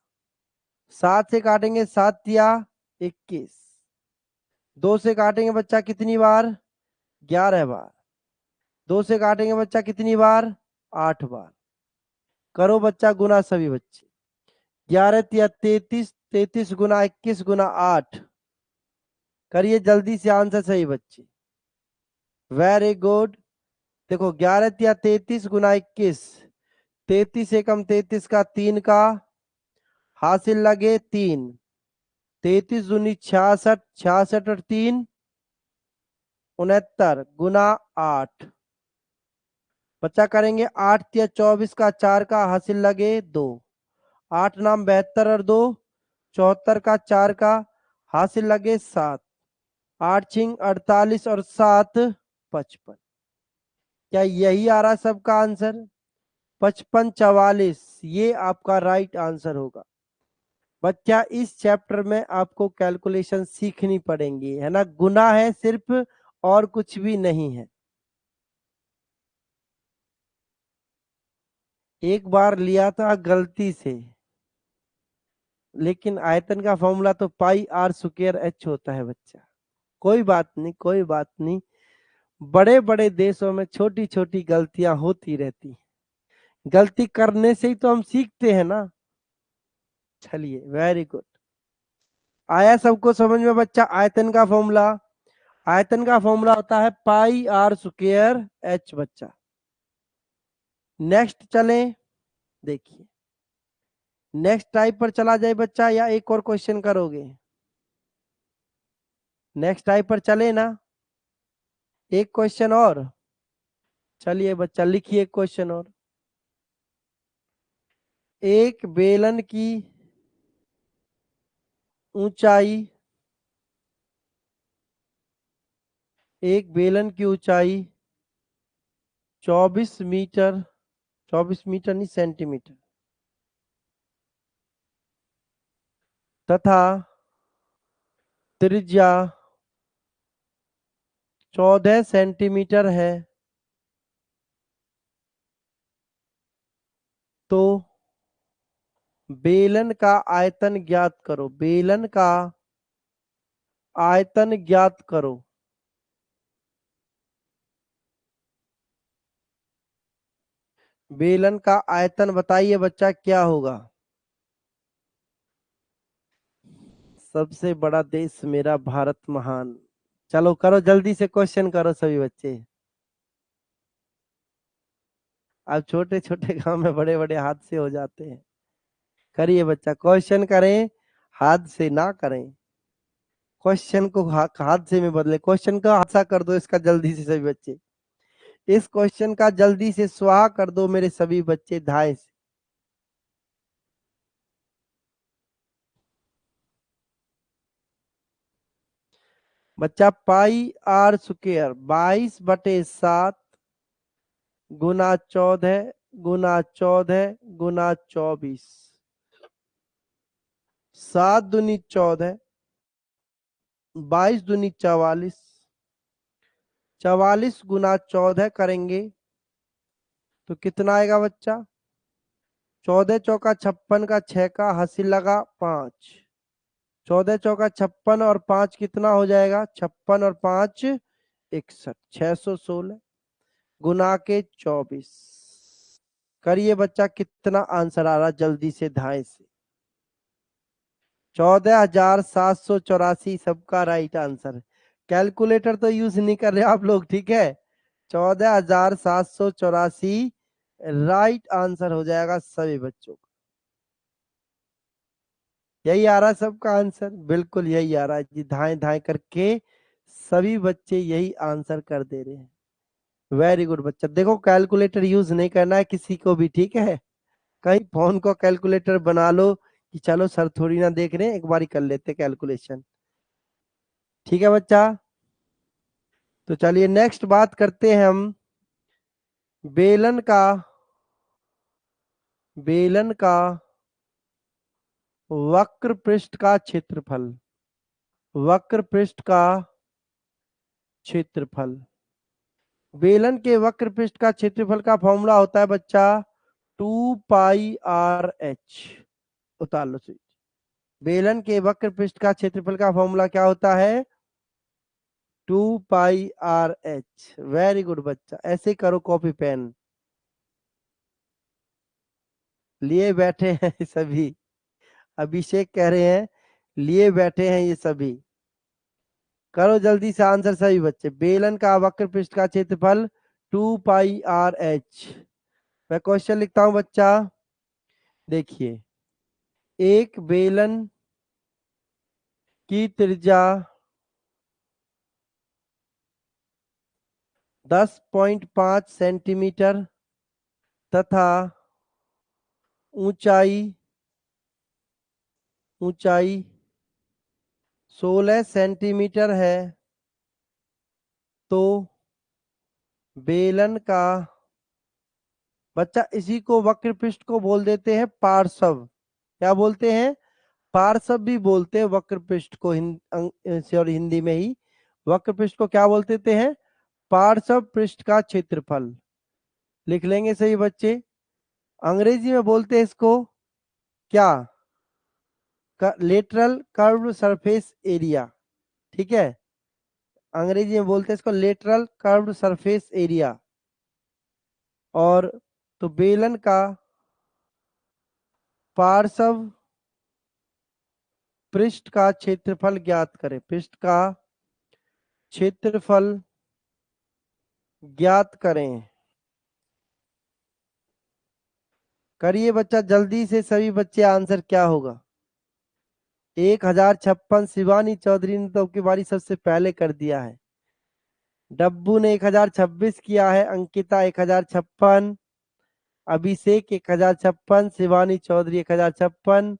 7 से काटेंगे 7 तिया 21, 2 से काटेंगे बच्चा कितनी बार 11 बार, 2 से काटेंगे बच्चा कितनी बार 8 बार। करो बच्चा गुना सभी बच्चे। 11 तिया 33, 33 गुना 21 गुना 8, करिए जल्दी से आंसर सही बच्चे। Very good. देखो 11 तिया 33 गुना 21, 33 एकम 33 का 3 का हासिल लगे 3, 33 दूनी 66, 66 और 3 69 गुना 8। बच्चा करेंगे 8 तिया 24 का 4 का हासिल लगे 2, 8 नाम 72 और 2 74 का 4 का हासिल लगे 7, 8 छिंग 48 और 7 55। क्या यही आ रहा सबका आंसर 55 44? ये आपका राइट आंसर होगा। बच्चा इस चैप्टर में आपको कैलकुलेशन सीखनी पड़ेंगी, है ना। गुना है सिर्फ और कुछ भी नहीं है। एक बार लिया था गलती से, लेकिन आयतन का फॉर्मूला तो पाई आर स्क्वायर एच होता है बच्चा। कोई बात नहीं, कोई बात नहीं, बड़े बड़े देशों में छोटी छोटी गलतियां होती रहती, गलती करने से ही तो हम सीखते हैं ना। चलिए वेरी गुड। आया सबको समझ में बच्चा आयतन का फॉर्मूला? आयतन का फॉर्मूला होता है पाई आर स्क्वायर एच बच्चा। नेक्स्ट चले, देखिए नेक्स्ट टाइप पर चला जाए बच्चा, या एक और क्वेश्चन करोगे? नेक्स्ट टाइप पर चले ना, एक क्वेश्चन और। चलिए बच्चा लिखिए क्वेश्चन और। एक बेलन की ऊंचाई, एक बेलन की ऊंचाई 24 मीटर, 24 मीटर नहीं सेंटीमीटर, तथा त्रिज्या 14 सेंटीमीटर है, तो बेलन का आयतन ज्ञात करो। बेलन का आयतन ज्ञात करो। बेलन का आयतन बताइए बच्चा क्या होगा। सबसे बड़ा देश मेरा भारत महान। चलो करो जल्दी से क्वेश्चन करो सभी बच्चे। अब छोटे छोटे काम में बड़े बड़े हादसे हो जाते हैं। करिए बच्चा क्वेश्चन करें, हाथ से ना करें। क्वेश्चन को हाथ से में बदले, क्वेश्चन का हादसा कर दो इसका जल्दी से सभी बच्चे। इस क्वेश्चन का जल्दी से स्वाहा कर दो मेरे सभी बच्चे धाए से। बच्चा पाई आर स्क्वायर 22/7 गुना 14 गुना 14 गुना 24, 7 दूनी 14, 22 दूनी 44, 44 गुना 14 करेंगे तो कितना आएगा बच्चा? 14 चौका 56 का 6 का हासिल लगा 5, 14 चौका 56 और 5 कितना हो जाएगा? 56 और 5 61, 616 गुना के 24। करिए बच्चा, कितना आंसर आ रहा जल्दी से धाए से। 14,784 सबका राइट आंसर। कैलकुलेटर तो यूज नहीं कर रहे आप लोग, ठीक है। 14,784 राइट आंसर हो जाएगा सभी बच्चों का। यही आ रहा है सबका आंसर? बिल्कुल यही आ रहा है जी, धाए धाए करके सभी बच्चे यही आंसर कर दे रहे हैं। वेरी गुड बच्चा। देखो, कैलकुलेटर यूज नहीं करना है किसी को भी, ठीक है। कहीं फोन को कैलकुलेटर बना लो कि चलो सर थोड़ी ना देख रहे हैं, एक बार कर लेते कैलकुलेशन, ठीक है बच्चा। तो चलिए नेक्स्ट बात करते हैं हम बेलन का वक्र पृष्ठ का क्षेत्रफल। वक्र पृष्ठ का क्षेत्रफल। बेलन के वक्र पृष्ठ का क्षेत्रफल का फॉर्मूला होता है बच्चा 2πr(h). उतार लो स्विच। बेलन के वक्र पृष्ठ का क्षेत्रफल का फॉर्मूला क्या होता है? 2πr(h). वेरी गुड बच्चा, ऐसे करो कॉपी पेन लिए बैठे हैं सभी। अभिषेक कह रहे हैं लिए बैठे हैं ये सभी। करो जल्दी से आंसर सभी बच्चे। बेलन का वक्र पृष्ठ का क्षेत्रफल 2πr(h). मैं क्वेश्चन लिखता हूं बच्चा, देखिए। एक बेलन की त्रिज्या 10.5 सेंटीमीटर तथा ऊंचाई 16 सेंटीमीटर है, तो बेलन का बच्चा, इसी को वक्र पृष्ठ को बोल देते हैं पार्श्व। क्या बोलते हैं? पार्श्व भी बोलते हैं वक्र पृष्ठ को। हिंदी में ही वक्र पृष्ठ को क्या बोलते हैं? पार्श्व पृष्ठ का क्षेत्रफल। लिख लेंगे सही बच्चे। अंग्रेजी में बोलते हैं इसको क्या? लेटरल कर्व्ड सरफेस एरिया, ठीक है। अंग्रेजी में बोलते हैं इसको लेटरल कर्व्ड सरफेस एरिया। और तो बेलन का पार्श्व पृष्ठ का क्षेत्रफल ज्ञात करें। पृष्ठ का क्षेत्रफल ज्ञात करें। करिए बच्चा जल्दी से सभी बच्चे, आंसर क्या होगा? 1056। शिवानी चौधरी ने तो आपकी बारी सबसे पहले कर दिया है। डब्बू ने 1026 किया है, अंकिता 1056, अभिषेक 1056, शिवानी चौधरी 1056,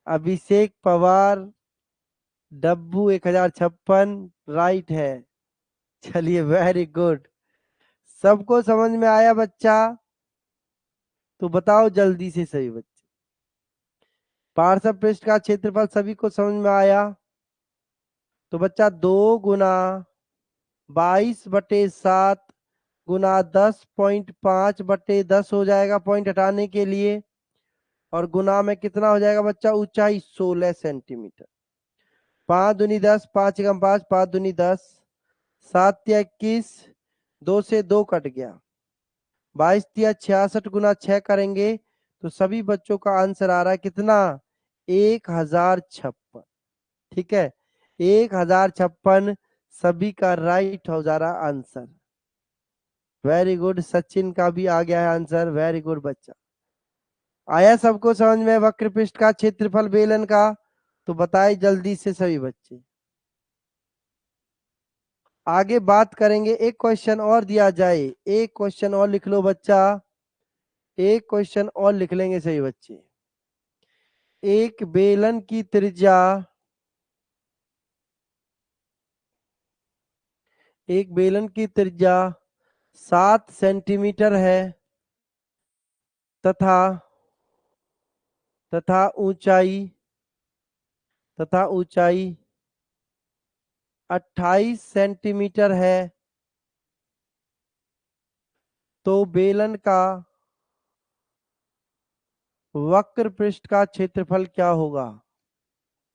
अभिषेक पवार, डब्बू 1056 राइट है। चलिए वेरी गुड। सबको समझ में आया बच्चा? तो बताओ जल्दी से सही बच्चे। पार्श्व पृष्ठ का क्षेत्रफल सभी को समझ में आया? तो बच्चा 2 गुना 22/7 गुना 10.5/10 हो जाएगा, पॉइंट हटाने के लिए। और गुना में कितना हो जाएगा बच्चा? ऊंचाई 16 सेंटीमीटर। 5 दूनी 10, 5 एकम 5, 5 दूनी 10, 7 या 21, 2 से 2 कट गया, 22 या 66 गुना 6 करेंगे तो सभी बच्चों का आंसर आ रहा है कितना? 1056, ठीक है। 1056 सभी का राइट हो जा रहा आंसर। Very good. सचिन का भी आ गया है आंसर। वेरी गुड बच्चा। आया सबको समझ में वक्र पृष्ठ का क्षेत्रफल बेलन का? तो बताए जल्दी से सभी बच्चे। आगे बात करेंगे, एक क्वेश्चन और दिया जाए, एक क्वेश्चन और लिख लो बच्चा, एक क्वेश्चन और लिख लेंगे सही बच्चे। एक बेलन की त्रिज्या 7 सेंटीमीटर है तथा ऊंचाई 28 सेंटीमीटर है, तो बेलन का वक्र पृष्ठ का क्षेत्रफल क्या होगा?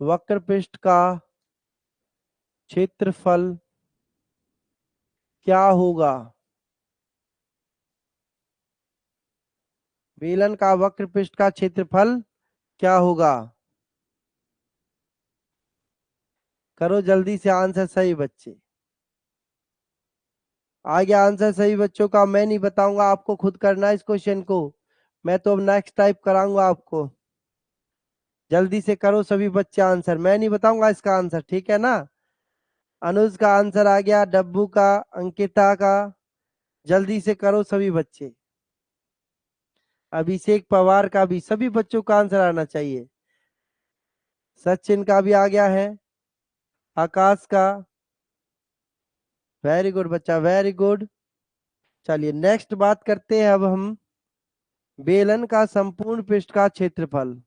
वक्र पृष्ठ का क्षेत्रफल क्या होगा? बेलन का वक्र पृष्ठ का क्षेत्रफल क्या होगा? करो जल्दी से आंसर सही बच्चे। आ गया आंसर सही बच्चों का। मैं नहीं बताऊंगा, आपको खुद करना है इस क्वेश्चन को। मैं तो अब नेक्स्ट टाइप कराऊंगा आपको। जल्दी से करो सभी बच्चे आंसर, मैं नहीं बताऊंगा इसका आंसर, ठीक है ना। अनुज का आंसर आ गया, डब्बू का, अंकिता का। जल्दी से करो सभी बच्चे। अभिषेक पवार का भी, सभी बच्चों का आंसर आना चाहिए। सचिन का भी आ गया है, आकाश का। वेरी गुड बच्चा, वेरी गुड। चलिए नेक्स्ट बात करते हैं अब हम बेलन का संपूर्ण पृष्ठ का क्षेत्रफल।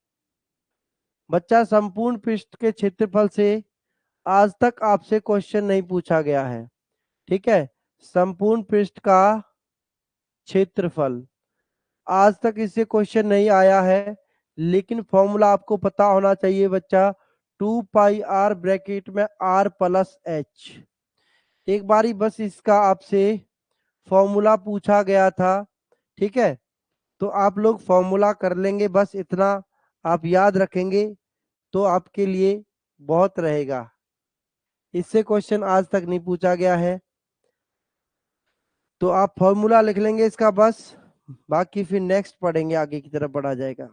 बच्चा संपूर्ण पृष्ठ के क्षेत्रफल से आज तक आपसे क्वेश्चन नहीं पूछा गया है, ठीक है। संपूर्ण पृष्ठ का क्षेत्रफल आज तक इससे क्वेश्चन नहीं आया है, लेकिन फॉर्मूला आपको पता होना चाहिए बच्चा। 2 पाई r ब्रैकेट में r प्लस एच। एक बारी बस इसका आपसे फॉर्मूला पूछा गया था, ठीक है। तो आप लोग फॉर्मूला कर लेंगे, बस इतना आप याद रखेंगे तो आपके लिए बहुत रहेगा। इससे क्वेश्चन आज तक नहीं पूछा गया है, तो आप फॉर्मूला लिख लेंगे इसका बस। बाकी फिर नेक्स्ट पढ़ेंगे, आगे की तरफ बढ़ा जाएगा।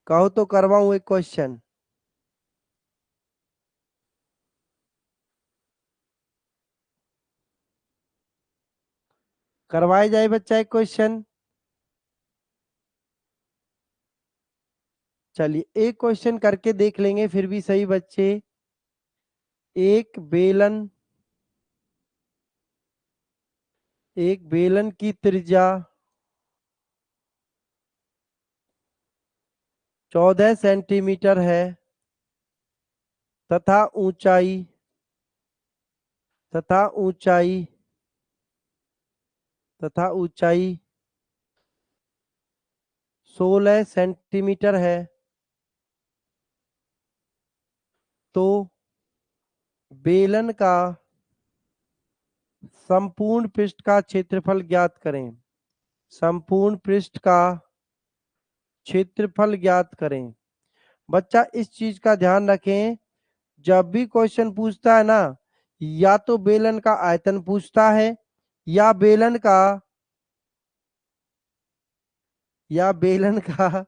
कहो तो करवाऊं एक क्वेश्चन? करवाए जाए बच्चा एक क्वेश्चन। चलिए एक क्वेश्चन करके देख लेंगे फिर भी सही बच्चे। एक बेलन की त्रिज्या 14 सेंटीमीटर है तथा ऊंचाई तथा ऊंचाई तथा ऊंचाई 16 सेंटीमीटर है, तो बेलन का संपूर्ण पृष्ठ का क्षेत्रफल ज्ञात करें। संपूर्ण पृष्ठ का क्षेत्रफल ज्ञात करें। बच्चा इस चीज का ध्यान रखें, जब भी क्वेश्चन पूछता है ना, या तो बेलन का आयतन पूछता है या बेलन का या बेलन का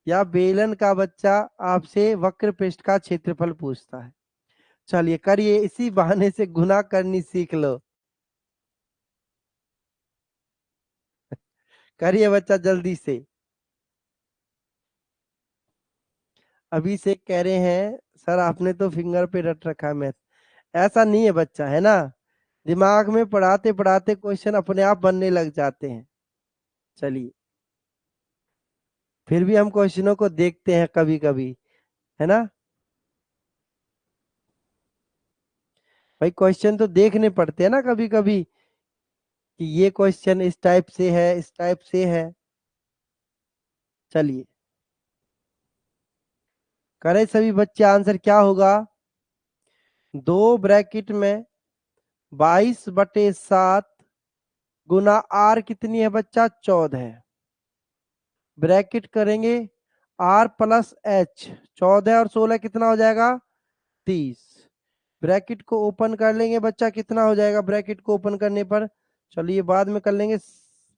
या बेलन का बच्चा आपसे वक्र पृष्ठ का क्षेत्रफल पूछता है। चलिए करिए, इसी बहाने से गुना करनी सीख लो। करिए बच्चा जल्दी से। अभी से कह रहे हैं सर आपने तो फिंगर पे रट रखा है मैथ। ऐसा नहीं है बच्चा, है ना। दिमाग में पढ़ाते पढ़ाते क्वेश्चन अपने आप बनने लग जाते हैं। चलिए फिर भी हम क्वेश्चनों को देखते हैं कभी कभी, है ना। भाई क्वेश्चन तो देखने पड़ते हैं ना कभी कभी, कि ये क्वेश्चन इस टाइप से है, इस टाइप से है। चलिए करें सभी बच्चे, आंसर क्या होगा? 2 ब्रैकेट में 22/7 गुना आर कितनी है बच्चा? 14 है। ब्रैकेट करेंगे आर प्लस एच, 14 और 16 कितना हो जाएगा? 30। ब्रैकेट को ओपन कर लेंगे बच्चा, कितना हो जाएगा ब्रैकेट को ओपन करने पर? चलिए बाद में कर लेंगे,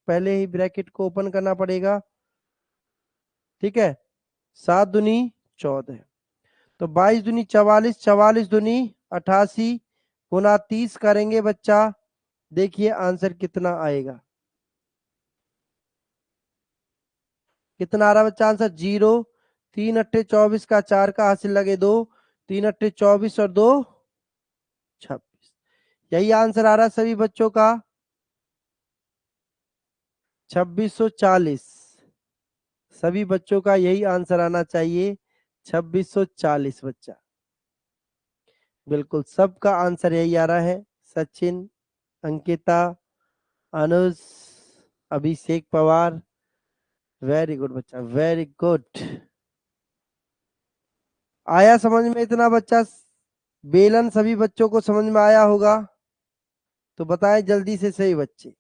पहले ही ब्रैकेट को ओपन करना पड़ेगा, ठीक है। 7 दूनी 14, तो 22 दूनी 44, 44 दूनी 88 गुना 30 करेंगे बच्चा। देखिए आंसर कितना आएगा। कितना आ रहा बच्चा आंसर? 0। 3 × 8 = 24 का 4 का हासिल लगे 2, 3 × 8 = 24 और 2 = 26। यही आंसर आ रहा है सभी बच्चों का, 2640। सभी बच्चों का यही आंसर आना चाहिए, 2640 बच्चा। बिल्कुल सबका आंसर यही आ रहा है। सचिन, अंकिता, अनुज, अभिषेक पवार, वेरी गुड बच्चा, वेरी गुड। आया समझ में इतना बच्चा? बेलन सभी बच्चों को समझ में आया होगा, तो बताएं जल्दी से सही बच्चे।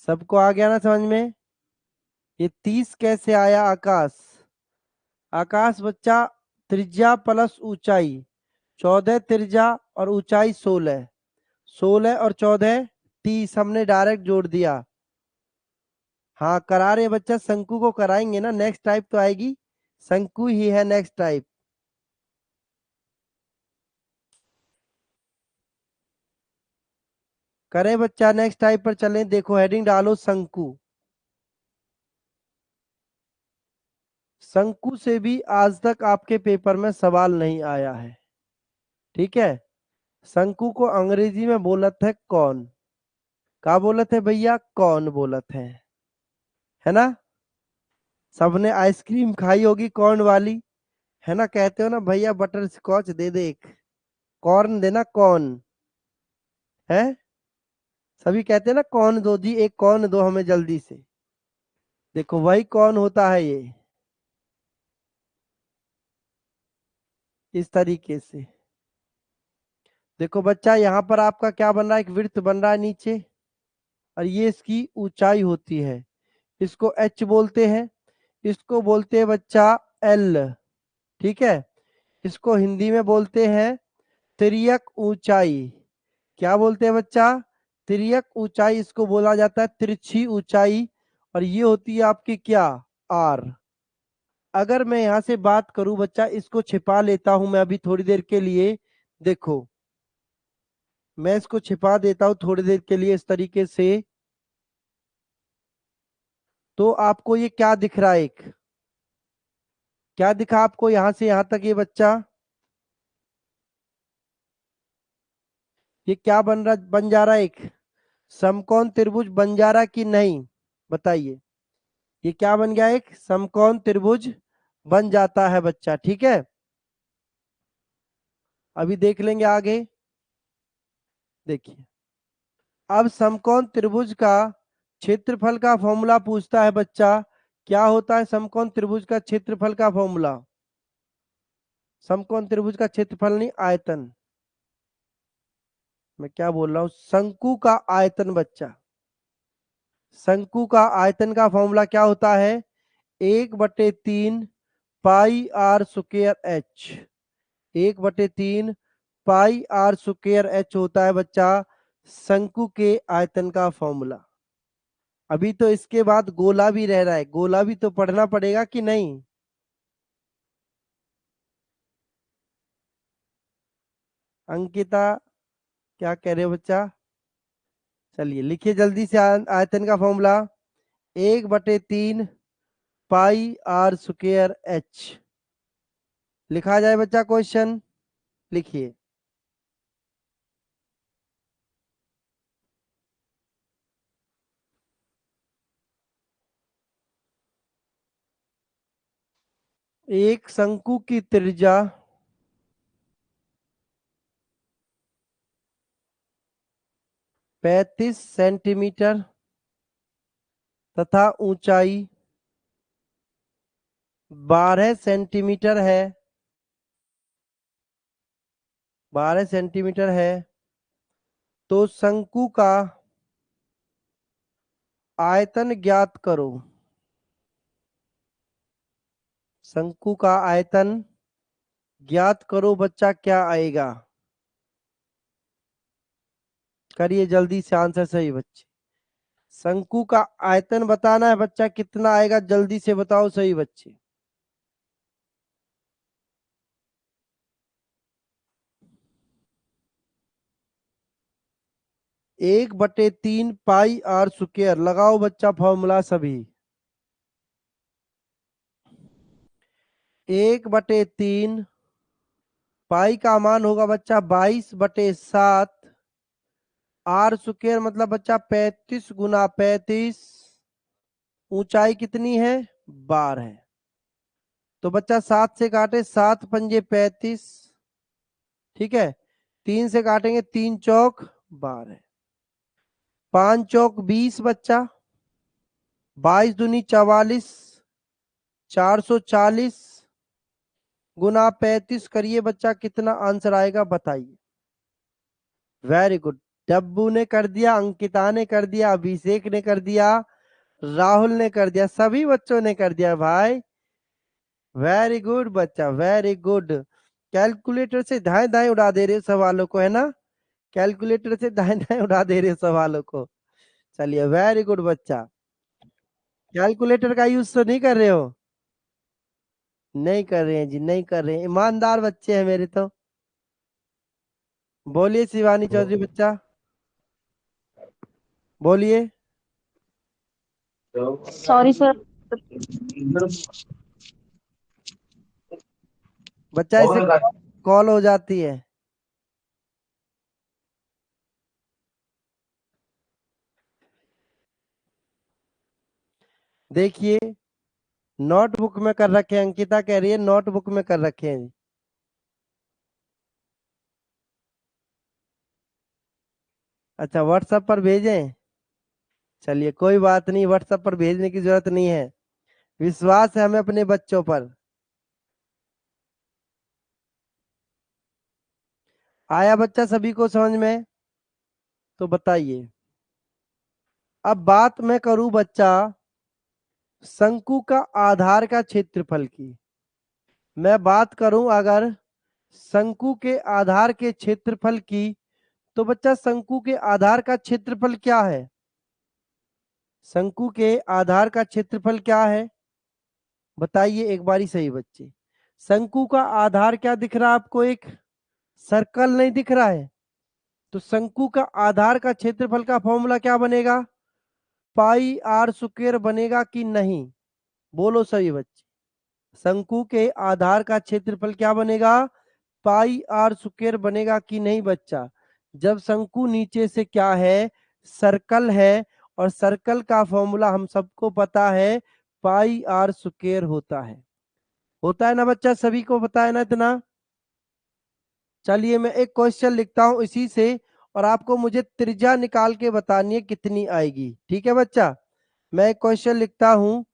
सबको आ गया ना समझ में? ये 30 कैसे आया आकाश? आकाश बच्चा, त्रिज्या प्लस ऊंचाई, 14 त्रिज्या और ऊंचाई 16, 16 और 14 30 हमने डायरेक्ट जोड़ दिया। हाँ करा रहे बच्चा, शंकु को कराएंगे ना, नेक्स्ट टाइप तो आएगी, शंकु ही है नेक्स्ट टाइप। करें बच्चा, नेक्स्ट टाइप पर चलें। देखो हेडिंग डालो शंकु। शंकु से भी आज तक आपके पेपर में सवाल नहीं आया है, ठीक है। शंकु को अंग्रेजी में बोलत है कौन? का बोलत है भैया? कौन बोलत है ना? सबने आइसक्रीम खाई होगी कॉर्न वाली, है ना? कहते हो ना भैया बटर स्कॉच दे दे एक, कॉर्न देना कॉर्न, है? सभी कहते हैं ना कौन दो जी, एक कौन दो हमें जल्दी से। देखो वही कौन होता है ये, इस तरीके से। देखो बच्चा यहाँ पर आपका क्या बन रहा है, एक वृत्त बन रहा है नीचे, और ये इसकी ऊंचाई होती है, इसको एच बोलते हैं, इसको बोलते हैं बच्चा एल, ठीक है। इसको हिंदी में बोलते हैं तिर्यक ऊंचाई। क्या बोलते हैं बच्चा? तिर्यक ऊंचाई इसको बोला जाता है, तिरछी ऊंचाई। और ये होती है आपकी क्या? आर। अगर मैं यहां से बात करूं बच्चा, इसको छिपा लेता हूं मैं अभी थोड़ी देर के लिए। देखो मैं इसको छिपा देता हूं थोड़ी देर के लिए इस तरीके से, तो आपको ये क्या दिख रहा है? एक क्या दिखा आपको यहां से यहां तक ये बच्चा? ये क्या बन जा रहा है? एक समकोण त्रिभुज बन जा रहा कि नहीं? बताइए। ये क्या बन गया? एक समकोण त्रिभुज बन जाता है बच्चा, ठीक है। अभी देख लेंगे आगे। देखिए अब समकोण त्रिभुज का क्षेत्रफल का फॉर्मूला पूछता है बच्चा। क्या होता है समकोण त्रिभुज का क्षेत्रफल का फॉर्मूला? समकोण त्रिभुज का क्षेत्रफल नहीं, आयतन। मैं क्या बोल रहा हूं? शंकु का आयतन बच्चा। शंकु का आयतन का फॉर्मूला क्या होता है? 1/3 pi r square h. 1/3 pi r square h होता है बच्चा शंकु के आयतन का फॉर्मूला। अभी तो इसके बाद गोला भी रह रहा है, गोला भी तो पढ़ना पड़ेगा कि नहीं? अंकिता क्या कह रहे हो बच्चा? चलिए लिखिए जल्दी से आयतन का formula. 1/3 pi r square h. लिखा जाए बच्चा क्वेश्चन? लिखिए। एक शंकु की त्रिज्या 35 सेंटीमीटर तथा ऊंचाई 12 सेंटीमीटर है, 12 सेंटीमीटर है, तो शंकु का आयतन ज्ञात करो। शंकु का आयतन ज्ञात करो बच्चा, क्या आएगा? करिए जल्दी से आंसर सही बच्चे। शंकु का आयतन बताना है बच्चा, कितना आएगा जल्दी से बताओ सही बच्चे। 1/3 पाई आर स्क्वायर। लगाओ बच्चा फॉर्मूला सभी। 1/3 पाई का मान होगा बच्चा 22/7, आर स्क्वायर मतलब बच्चा 35 × 35 ऊंचाई कितनी है 12 है। तो बच्चा 7 से काटे, 7 पंजे 35, ठीक है। 3 से काटेंगे, 3 चौक 12, 5 चौक 20 बच्चा, 22 दूनी 44, 440 गुना 35 करिए बच्चा, कितना आंसर आएगा बताइए। Very good. डब्बू ने कर दिया, अंकिता ने कर दिया, अभिषेक ने कर दिया, राहुल ने कर दिया, सभी बच्चों ने कर दिया भाई। वेरी गुड बच्चा, वेरी गुड। कैलकुलेटर से दाएं दाएं उड़ा दे रहे हो सवालों को, है ना। कैलकुलेटर से दाएं दाएं उड़ा दे रहे हो सवालों को। चलिए वेरी गुड बच्चा। कैलकुलेटर का यूज तो नहीं कर रहे हो? नहीं कर रहे हैं जी, नहीं कर रहे हैं। ईमानदार बच्चे हैं मेरे तो। बोलिए शिवानी चौधरी बच्चा, बोलिए। Sorry sir. बच्चा इसे कॉल हो जाती है। देखिए नोटबुक में कर रखे हैं, अंकिता कह रही है नोटबुक में कर रखे हैं। अच्छा व्हाट्सएप पर भेजें? चलिए कोई बात नहीं, व्हाट्सएप पर भेजने की जरूरत नहीं है, विश्वास है हमें अपने बच्चों पर। आया बच्चा सभी को समझ में? तो बताइए। अब बात मैं करूं बच्चा शंकु का आधार का क्षेत्रफल की। मैं बात करूं अगर शंकु के आधार के क्षेत्रफल की, तो बच्चा शंकु के आधार का क्षेत्रफल क्या है? शंकु के आधार का क्षेत्रफल क्या है बताइए एक बारी सही बच्चे। शंकु का आधार क्या दिख रहा है आपको? एक सर्कल नहीं दिख रहा है? तो शंकु का आधार का क्षेत्रफल का फॉर्मूला क्या बनेगा? पाई आर स्क्वायर बनेगा कि नहीं? बोलो सभी बच्चे। शंकु के आधार का क्षेत्रफल क्या बनेगा? पाई आर स्क्वायर बनेगा कि नहीं बच्चा? जब शंकु नीचे से क्या है, सर्कल है, और सर्कल का फॉर्मूला हम सबको पता है, पाई आर स्क्वायर होता है ना बच्चा, सभी को पता है ना इतना। चलिए मैं एक क्वेश्चन लिखता हूं इसी से, और आपको मुझे त्रिज्या निकाल के बतानी है कितनी आएगी, ठीक है बच्चा। मैं एक क्वेश्चन लिखता हूं,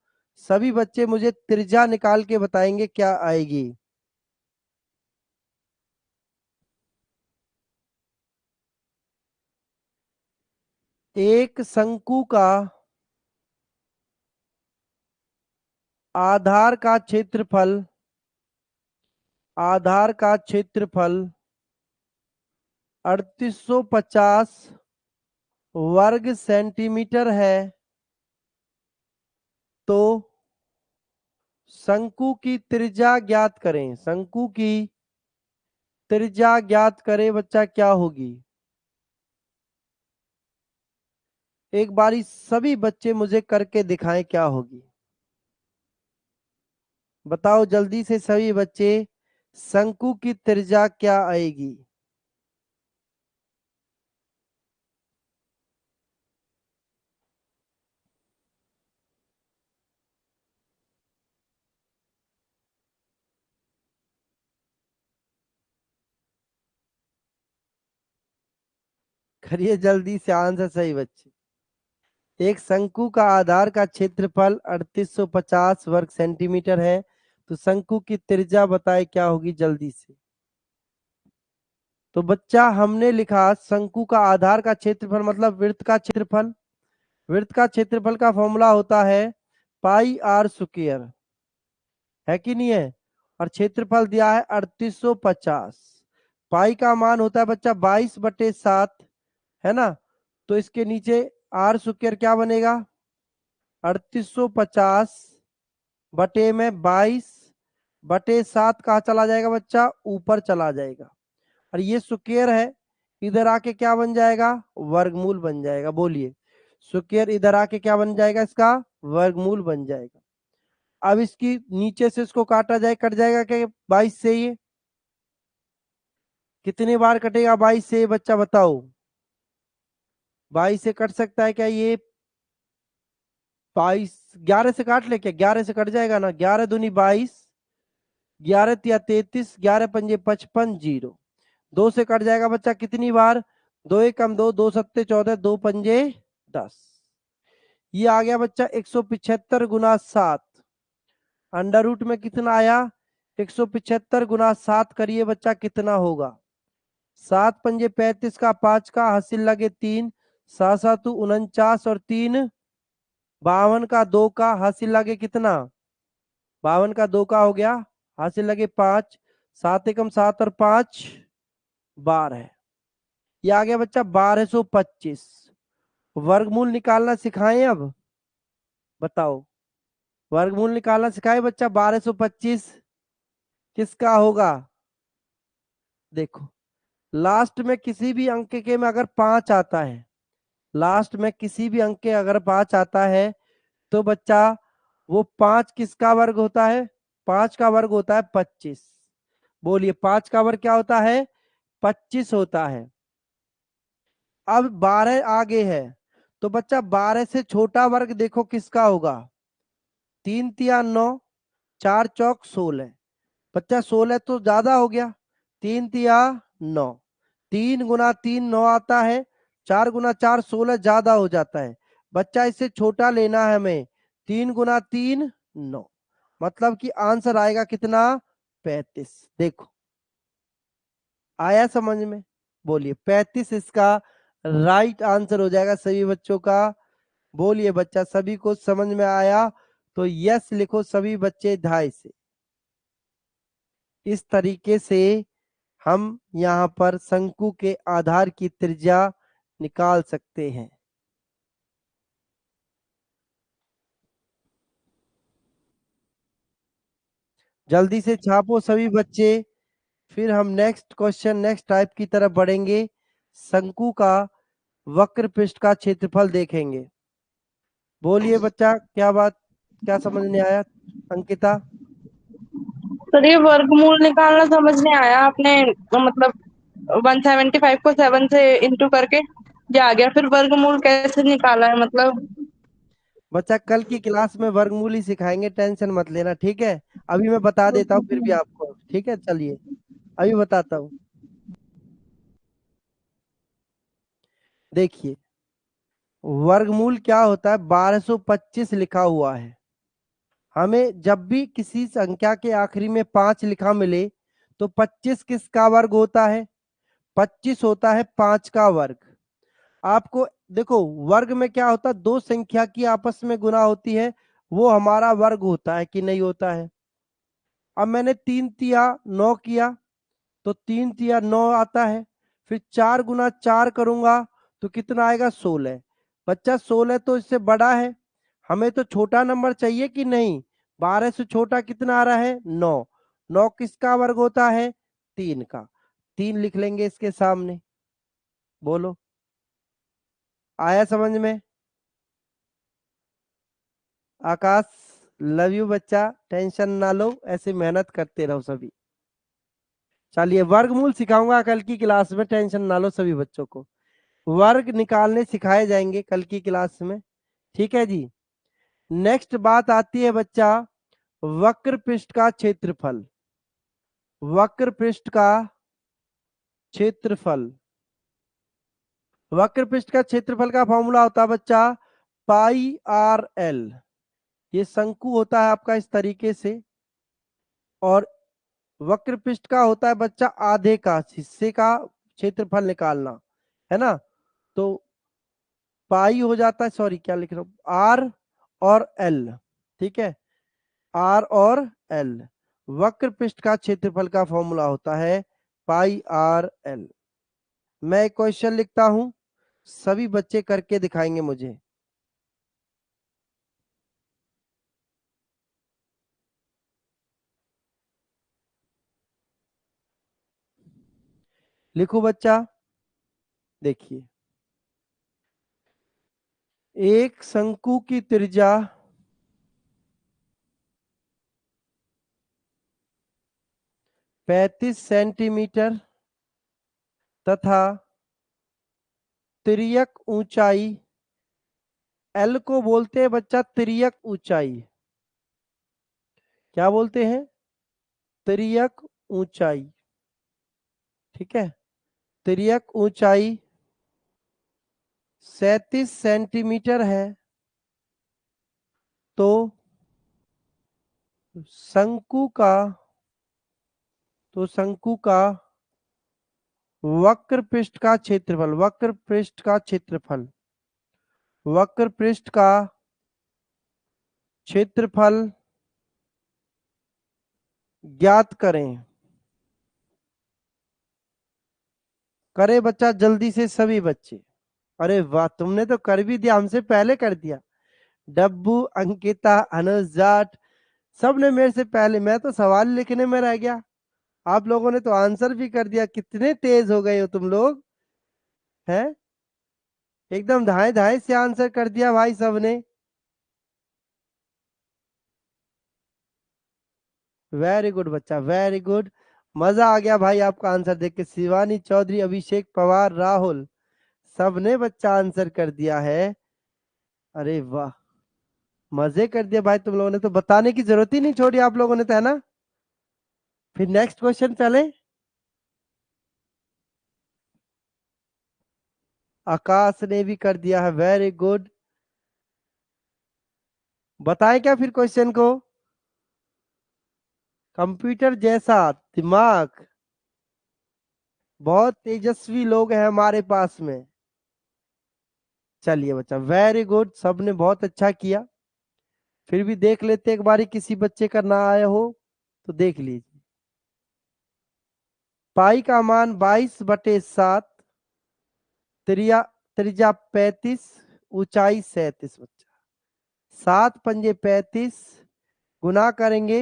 सभी बच्चे मुझे त्रिज्या निकाल के बताएंगे क्या आएगी। एक शंकु का आधार का क्षेत्रफल, आधार का क्षेत्रफल 3850 वर्ग सेंटीमीटर है, तो शंकु की त्रिज्या ज्ञात करें। शंकु की त्रिज्या ज्ञात करें बच्चा, क्या होगी? एक बारी सभी बच्चे मुझे करके दिखाएं क्या होगी। बताओ जल्दी से सभी बच्चे, शंकु की त्रिज्या क्या आएगी? करिए जल्दी से आंसर सही बच्चे। एक शंकु का आधार का क्षेत्रफल 3850 वर्ग सेंटीमीटर है, तो शंकु की त्रिज्या बताए क्या होगी जल्दी से। तो बच्चा हमने लिखा शंकु का आधार का क्षेत्रफल मतलब वृत्त का क्षेत्रफल। वृत्त का क्षेत्रफल का फॉर्मूला होता है पाई आर स्क्वायर, है कि नहीं है। और क्षेत्रफल दिया है 3850। पाई का मान होता है बच्चा 22/7, है ना। तो इसके नीचे आर स्क्वायर क्या बनेगा? 3850 बटे में 22/7 कहा चला जाएगा बच्चा? ऊपर चला जाएगा। और ये स्क्वायर है, इधर आके क्या बन जाएगा? वर्गमूल बन जाएगा। बोलिए स्क्वायर इधर आके क्या बन जाएगा? इसका वर्गमूल बन जाएगा। अब इसकी नीचे से इसको काटा जाए, कट जाएगा क्या 22 से? ये कितनी बार कटेगा 22 से बच्चा बताओ? 22 से कट सकता है क्या ये? 22, 11 से काट ले क्या? 11 से कट जाएगा ना। 11 दूनी 22, 11 तिया 33, 11 पंजे 55, 0। 2 से कट जाएगा बच्चा कितनी बार? 2 एक कम 2, 2 सत्ते 14, 2 पंजे 10। ये आ गया बच्चा 175 गुना 7। अंडर रूट में कितना आया? 175 गुना 7 करिए बच्चा, कितना होगा? 7 पंजे 35 का 5 का हासिल लगे 3, 7 7 49 और 3 52 का 2 का हासिल लगे कितना? 52 का 2 का हो गया, हासिल लगे 5, 7 एकम 7 और 5 12। ये आ गया बच्चा 1225। वर्गमूल निकालना सिखाएं अब, बताओ। वर्गमूल निकालना सिखाए बच्चा। 1225 किसका होगा? देखो, लास्ट में किसी भी अंक के में अगर 5 आता है, लास्ट में किसी भी अंक के अगर 5 आता है तो बच्चा वो 5 किसका वर्ग होता है? 5 का वर्ग होता है 25। बोलिए 5 का वर्ग क्या होता है? 25 होता है। अब 12 आगे है तो बच्चा 12 से छोटा वर्ग देखो किसका होगा? 3 तिया 9, 4 चौक 16। बच्चा 16 तो ज्यादा हो गया, 3 तिया 9, 3 गुना 3 9 आता है, 4 गुना 4 16 ज्यादा हो जाता है। बच्चा इससे छोटा लेना है हमें, 3 गुना 3 9, मतलब कि आंसर आएगा कितना? 35। देखो आया समझ में? बोलिए 35 इसका राइट आंसर हो जाएगा सभी बच्चों का। बोलिए बच्चा, सभी को समझ में आया तो यस लिखो सभी बच्चे 2.5 से। इस तरीके से हम यहाँ पर शंकु के आधार की त्रिज्या निकाल सकते हैं। जल्दी से छापो सभी बच्चे, फिर हम नेक्स्ट क्वेश्चन नेक्स्ट टाइप की तरफ बढ़ेंगे। शंकु का वक्र पृष्ठ का क्षेत्रफल देखेंगे। बोलिए बच्चा, क्या बात, क्या समझ में आया? अंकिता? सर ये वर्गमूल निकालना समझ नहीं आया आपने, मतलब 175 को 7 से इंटू करके ये आ गया, फिर वर्गमूल कैसे निकाला है मतलब? बच्चा कल की क्लास में वर्गमूल ही सिखाएंगे, टेंशन मत लेना, ठीक है? अभी मैं बता देता हूँ फिर भी आपको, ठीक है? चलिए अभी बताता हूँ। देखिए वर्गमूल क्या होता है, 1225 लिखा हुआ है। हमें जब भी किसी संख्या के आखिरी में 5 लिखा मिले तो 25 किसका वर्ग होता है? 25 होता है 5 का वर्ग। आपको देखो, वर्ग में क्या होता है, दो संख्या की आपस में गुना होती है, वो हमारा वर्ग होता है कि नहीं होता है? अब मैंने 3 तिया 9 किया तो 3 तिया 9 आता है, फिर 4 गुना 4 करूंगा तो कितना आएगा? 16। बच्चा 16 तो इससे बड़ा है, हमें तो छोटा नंबर चाहिए कि नहीं? 12 से छोटा कितना आ रहा है? 9। 9 किसका वर्ग होता है? 3 का। 3 लिख लेंगे इसके सामने। बोलो आया समझ में? आकाश, लव यू बच्चा, टेंशन ना लो, ऐसे मेहनत करते रहो सभी। चलिए वर्गमूल सिखाऊंगा कल की क्लास में, टेंशन ना लो सभी बच्चों को। वर्ग निकालने सिखाए जाएंगे कल की क्लास में, ठीक है जी? नेक्स्ट बात आती है बच्चा वक्र पृष्ठ का क्षेत्रफल। वक्र पृष्ठ का क्षेत्रफल, वक्र पृष्ठ का क्षेत्रफल का फॉर्मूला होता है बच्चा पाई आर एल। ये शंकु होता है आपका इस तरीके से, और वक्र पृष्ठ का होता है बच्चा आधे का हिस्से का क्षेत्रफल निकालना, है ना? तो पाई हो जाता है, सॉरी क्या लिख रहा हूं, आर और एल, ठीक है? आर और एल। वक्र पृष्ठ का क्षेत्रफल का फॉर्मूला होता है पाई आर एल। मैं एक क्वेश्चन लिखता हूं, सभी बच्चे करके दिखाएंगे मुझे। लिखो बच्चा, देखिए एक शंकु की त्रिज्या 35 सेंटीमीटर तथा तिर्यक ऊंचाई एल को बोलते हैं बच्चा तिर्यक ऊंचाई। क्या बोलते हैं? तिर्यक ऊंचाई। ठीक है, तिर्यक ऊंचाई 37 सेंटीमीटर है। तो शंकु का वक्र पृष्ठ का क्षेत्रफल, वक्र पृष्ठ का क्षेत्रफल, वक्र पृष्ठ का क्षेत्रफल ज्ञात करें। करे बच्चा जल्दी से सभी बच्चे। अरे वाह, तुमने तो कर भी दिया, हमसे पहले कर दिया। डब्बू, अंकिता, अनुज, जाट, सबने मेरे से पहले। मैं तो सवाल लिखने में रह गया, आप लोगों ने तो आंसर भी कर दिया। कितने तेज हो गए हो तुम लोग, हैं? एकदम धाए धाए से आंसर कर दिया भाई सबने। वेरी गुड बच्चा, वेरी गुड। मजा आ गया भाई आपका आंसर देख के। शिवानी चौधरी, अभिषेक पवार, राहुल, सबने बच्चा आंसर कर दिया है। अरे वाह, मजे कर दिया भाई तुम लोगों ने, तो बताने की जरूरत ही नहीं छोड़ी आप लोगों ने तो, है ना? फिर नेक्स्ट क्वेश्चन चले। आकाश ने भी कर दिया है, वेरी गुड। बताएं क्या फिर क्वेश्चन को? कंप्यूटर जैसा दिमाग, बहुत तेजस्वी लोग हैं हमारे पास में। चलिए बच्चा, वेरी गुड, सबने बहुत अच्छा किया। फिर भी देख लेते एक बारी, किसी बच्चे का ना आया हो तो देख लीजिए। पाई का मान 22/7, त्रिया त्रिज्या 35, ऊंचाई 37 बच्चा। 7×5 = 35, गुना करेंगे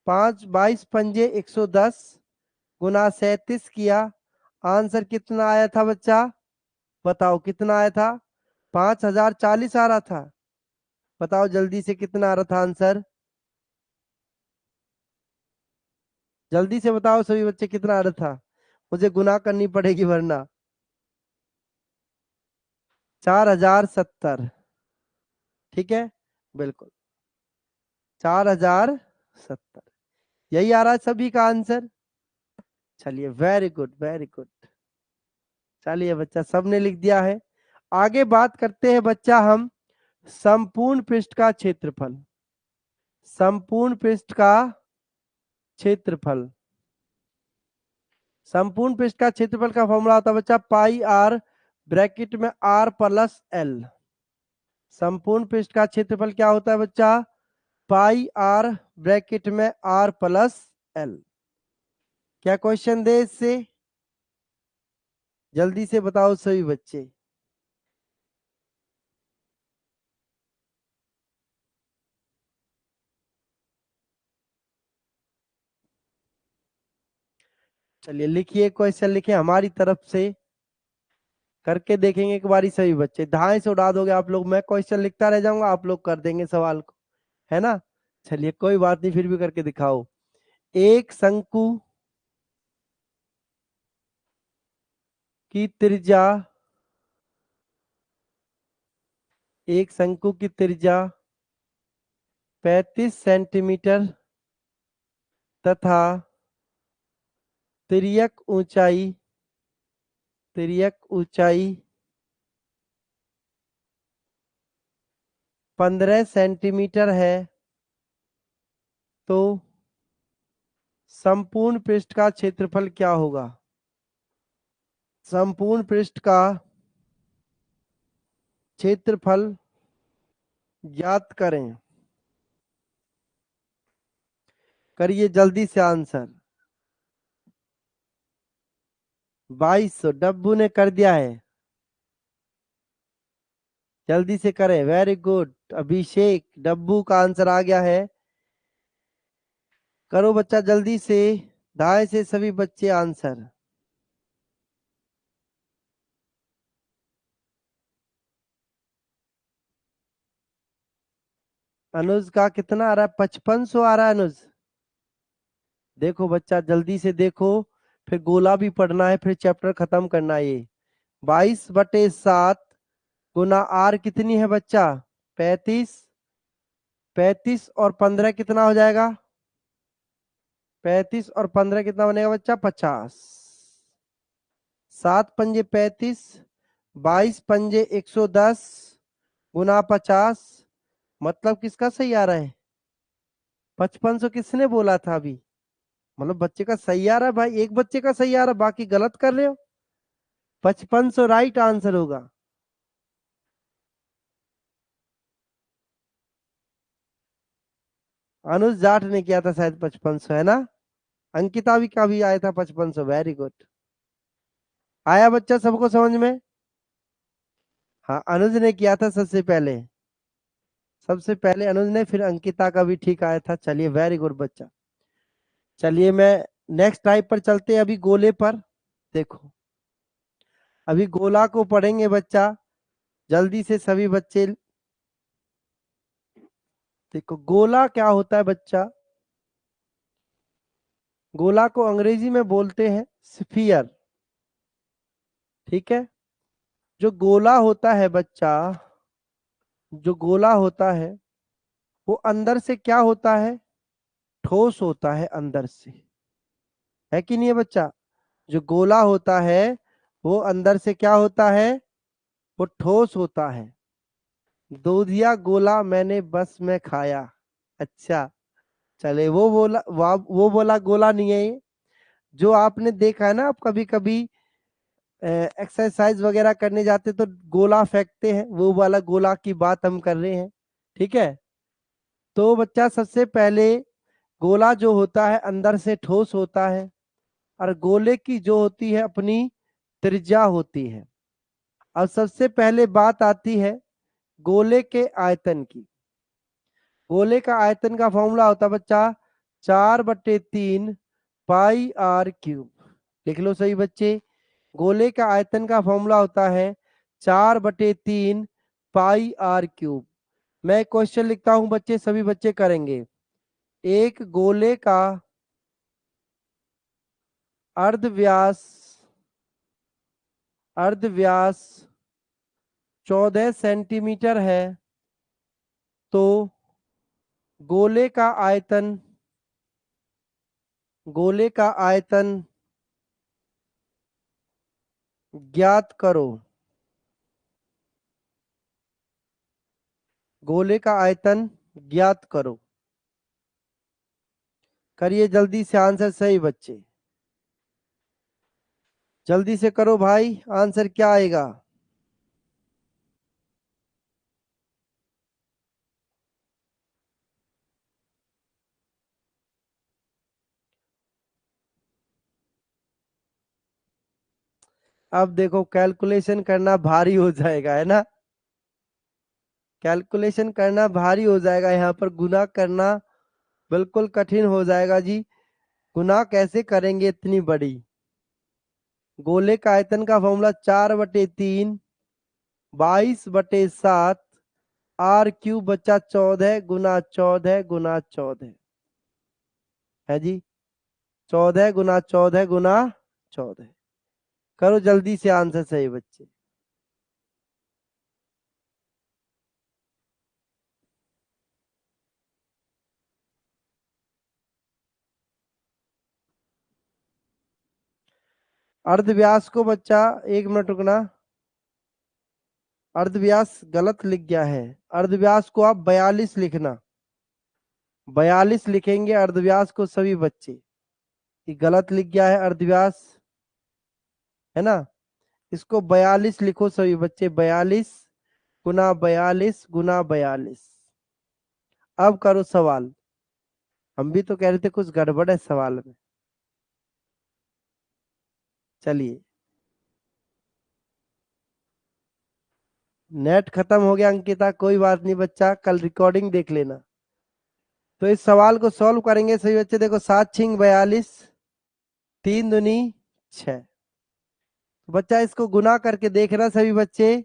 5, 22×5 = 110, गुना 37 किया। आंसर कितना आया था बच्चा? बताओ कितना आया था? 5040 आ रहा था। बताओ जल्दी से कितना आ रहा था आंसर? जल्दी से बताओ सभी बच्चे, कितना आ रहा था? मुझे गुना करनी पड़ेगी वरना। 4070। ठीक है, बिल्कुल 4070, यही आ रहा है सभी का आंसर। चलिए, वेरी गुड, वेरी गुड। चलिए बच्चा, सबने लिख दिया है। आगे बात करते हैं बच्चा हम संपूर्ण पृष्ठ का क्षेत्रफल। संपूर्ण पृष्ठ का क्षेत्रफल, संपूर्ण पृष्ठ का क्षेत्रफल का फॉर्मूला होता है बच्चा पाई आर ब्रैकेट में आर प्लस एल। संपूर्ण पृष्ठ का क्षेत्रफल क्या होता है बच्चा? पाई आर ब्रैकेट में आर प्लस एल। क्या क्वेश्चन दे इससे? जल्दी से बताओ सभी बच्चे। चलिए लिखिए, क्वेश्चन लिखे हमारी तरफ से, करके देखेंगे एक बारी सभी बच्चे। धाए से उड़ा दोगे आप लोग, मैं क्वेश्चन लिखता रह जाऊंगा, आप लोग कर देंगे सवाल को, है ना? चलिए कोई बात नहीं, फिर भी करके दिखाओ। एक शंकु की त्रिज्या, एक शंकु की त्रिज्या 35 सेंटीमीटर तथा तिर्यक ऊंचाई, तिर्यक ऊंचाई 15 सेंटीमीटर है। तो संपूर्ण पृष्ठ का क्षेत्रफल क्या होगा? संपूर्ण पृष्ठ का क्षेत्रफल ज्ञात करें। करिए जल्दी से आंसर। 2200, डब्बू ने कर दिया है, जल्दी से करें। वेरी गुड अभिषेक, डब्बू का आंसर आ गया है। करो बच्चा जल्दी से, दाएं से सभी बच्चे आंसर। अनुज का कितना आ रहा है? 5500 आ रहा है अनुज। देखो बच्चा जल्दी से देखो, फिर गोला भी पढ़ना है, फिर चैप्टर खत्म करना है। ये 22/7 गुना आर कितनी है बच्चा 35, 35 और 15 कितना हो जाएगा 35 और 15 कितना बनेगा बच्चा 50, 7 पंजे 35, 22 पंजे 110 गुना 50, मतलब किसका सही आ रहा है 5500 किसने बोला था अभी, मतलब बच्चे का सही आ रहा है भाई, एक बच्चे का सही आ रहा है बाकी गलत कर रहे हो। 5500 राइट आंसर होगा। अनुज जाट ने किया था शायद 5500 है ना, अंकिता भी का भी आया था 5500, वेरी गुड। आया बच्चा सबको समझ में। हाँ अनुज ने किया था सबसे पहले, सबसे पहले अनुज ने, फिर अंकिता का भी ठीक आया था। चलिए वेरी गुड बच्चा। चलिए मैं नेक्स्ट टाइप पर चलते हैं, अभी गोले पर। देखो अभी गोला को पढ़ेंगे बच्चा, जल्दी से सभी बच्चे। देखो गोला क्या होता है बच्चा, गोला को अंग्रेजी में बोलते हैं स्फीयर, ठीक है। जो गोला होता है बच्चा, जो गोला होता है वो अंदर से क्या होता है, ठोस होता है अंदर से, है कि नहीं है बच्चा। जो गोला होता है वो अंदर से क्या होता है, वो ठोस होता है। दूधिया गोला मैंने बस में खाया। अच्छा चले वो बोला गोला नहीं है ये। जो आपने देखा है ना, आप कभी कभी एक्सरसाइज वगैरह करने जाते तो गोला फेंकते हैं, वो वाला गोला की बात हम कर रहे हैं, ठीक है। तो बच्चा सबसे पहले गोला जो होता है अंदर से ठोस होता है, और गोले की जो होती है अपनी त्रिज्या होती है। अब सबसे पहले बात आती है गोले के आयतन की। गोले का आयतन का फॉर्मूला होता है बच्चा 4/3 पाई आर क्यूब। लिख लो सही बच्चे, गोले का आयतन का फॉर्मूला होता है 4/3 पाई आर क्यूब। मैं क्वेश्चन लिखता हूं बच्चे, सभी बच्चे करेंगे। एक गोले का अर्धव्यास, अर्धव्यास 14 सेंटीमीटर है, तो गोले का आयतन, गोले का आयतन ज्ञात करो। गोले का आयतन ज्ञात करो। करिए जल्दी से आंसर सही बच्चे, जल्दी से करो भाई, आंसर क्या आएगा। अब देखो कैलकुलेशन करना भारी हो जाएगा, है ना, कैलकुलेशन करना भारी हो जाएगा, यहाँ पर गुना करना बिल्कुल कठिन हो जाएगा जी। गुना कैसे करेंगे इतनी बड़ी। गोले का आयतन का फॉर्मूला 4/3 22/7 आर क्यूब बच्चा 14 गुना 14 गुना 14 है जी, 14 गुना 14 गुना 14। करो जल्दी से आंसर सही बच्चे। अर्धव्यास को बच्चा, एक मिनट रुकना, अर्धव्यास गलत लिख गया है। अर्धव्यास को आप 42 लिखना, 42 लिखेंगे अर्धव्यास को सभी बच्चे। ये गलत लिख गया है अर्धव्यास, है ना। इसको 42 लिखो सभी बच्चे, 42 गुना 42 गुना 42। अब करो सवाल, हम भी तो कह रहे थे कुछ गड़बड़ है सवाल में। चलिए नेट खत्म हो गया अंकिता, कोई बात नहीं बच्चा, कल रिकॉर्डिंग देख लेना। तो इस सवाल को सॉल्व करेंगे सभी बच्चे। देखो 7 × 42, 3 दूनी 6। बच्चा इसको गुना करके देखना सभी बच्चे,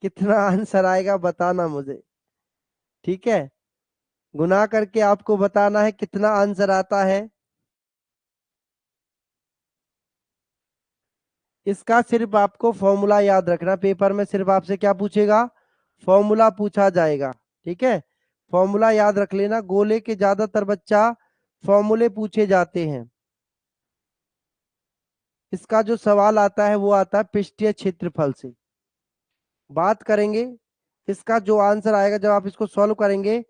कितना आंसर आएगा बताना मुझे, ठीक है। गुना करके आपको बताना है कितना आंसर आता है। इसका सिर्फ आपको फॉर्मूला याद रखना, पेपर में सिर्फ आपसे क्या पूछेगा, फॉर्मूला पूछा जाएगा। ठीक है, फॉर्मूला याद रख लेना, गोले के ज्यादातर बच्चा फॉर्मूले पूछे जाते हैं। इसका जो सवाल आता है वो आता है पृष्ठीय क्षेत्रफल से। बात करेंगे इसका जो आंसर आएगा जब आप इसको सॉल्व करेंगे,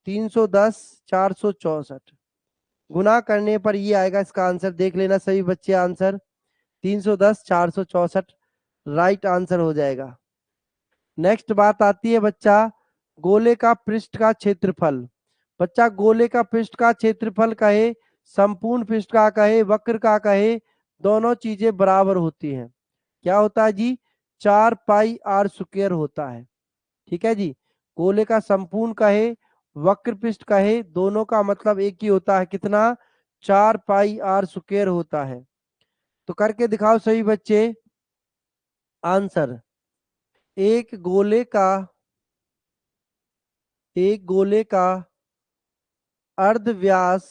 310 464 गुना करने पर ये आएगा इसका आंसर। देख लेना सभी बच्चे आंसर, 310 464 राइट आंसर हो जाएगा। नेक्स्ट बात आती है बच्चा गोले का पृष्ठ का क्षेत्रफल। बच्चा गोले का पृष्ठ का क्षेत्रफल कहे, संपूर्ण पृष्ठ का कहे, वक्र का कहे, दोनों चीजें बराबर होती हैं। क्या होता है जी, 4 पाई आर स्क्वायर होता है। ठीक है जी, गोले का संपूर्ण कहे, वक्र पृष्ठ कहे, दोनों का मतलब एक ही होता है, कितना, 4 पाई आर स्क्वायर होता है। तो करके दिखाओ सभी बच्चे आंसर। एक गोले का अर्ध व्यास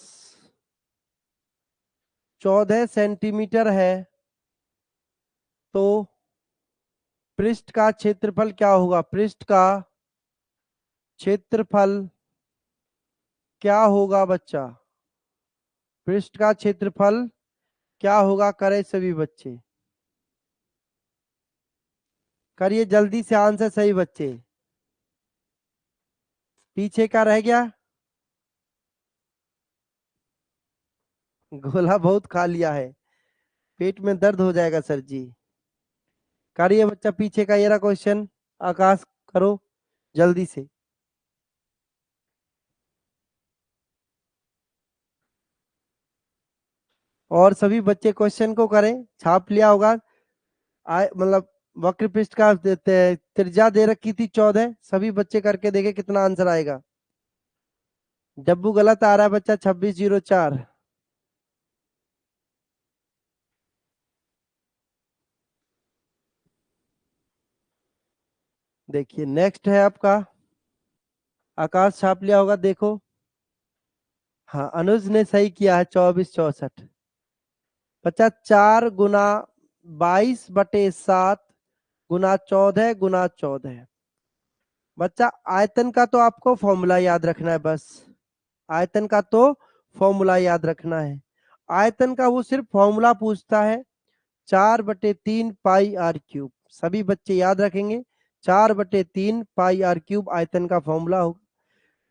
14 सेंटीमीटर है, तो पृष्ठ का क्षेत्रफल क्या होगा, पृष्ठ का क्षेत्रफल क्या होगा बच्चा, पृष्ठ का क्षेत्रफल क्या होगा, करे सभी बच्चे, करिए जल्दी से आंसर सही बच्चे। पीछे का रह गया, गोला बहुत खा लिया है, पेट में दर्द हो जाएगा सर जी। करिए बच्चा पीछे का ये रहा क्वेश्चन, आकाश करो जल्दी से। और सभी बच्चे क्वेश्चन को करें, छाप लिया होगा। मतलब वक्र पृष्ठ का त्रिज्या दे रखी थी 14, सभी बच्चे करके देखे कितना आंसर आएगा। डब्बू गलत आ रहा है बच्चा, 2604। देखिए नेक्स्ट है आपका, आकाश छाप लिया होगा देखो। हाँ अनुज ने सही किया है, 2464। बच्चा 4 गुना 22/7 गुना 14 गुना 14। बच्चा आयतन का तो आपको फॉर्मूला याद रखना है बस, आयतन का तो फॉर्मूला याद रखना है। आयतन का वो सिर्फ फॉर्मूला पूछता है, 4/3 पाई आर क्यूब। सभी बच्चे याद रखेंगे, 4/3 पाई आर क्यूब आयतन का फॉर्मूला होगा।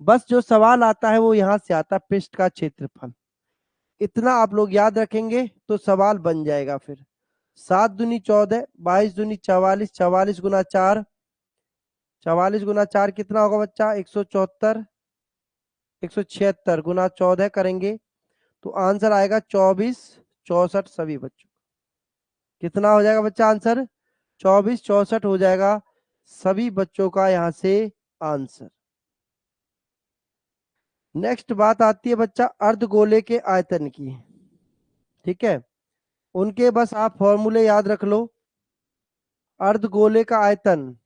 बस जो सवाल आता है वो यहाँ से आता है, पृष्ठ का क्षेत्रफल। इतना आप लोग याद रखेंगे तो सवाल बन जाएगा। फिर 7 दूनी 14, 22 दूनी 44, 44 गुना 4, 44 गुना 4 कितना होगा बच्चा, 174, 176 गुना 14 करेंगे तो आंसर आएगा 2464। सभी बच्चों कितना हो जाएगा बच्चा आंसर, 2464 हो जाएगा सभी बच्चों का यहाँ से आंसर। नेक्स्ट बात आती है बच्चा अर्धगोले के आयतन की। ठीक है, उनके बस आप फॉर्मूले याद रख लो। अर्धगोले का आयतन,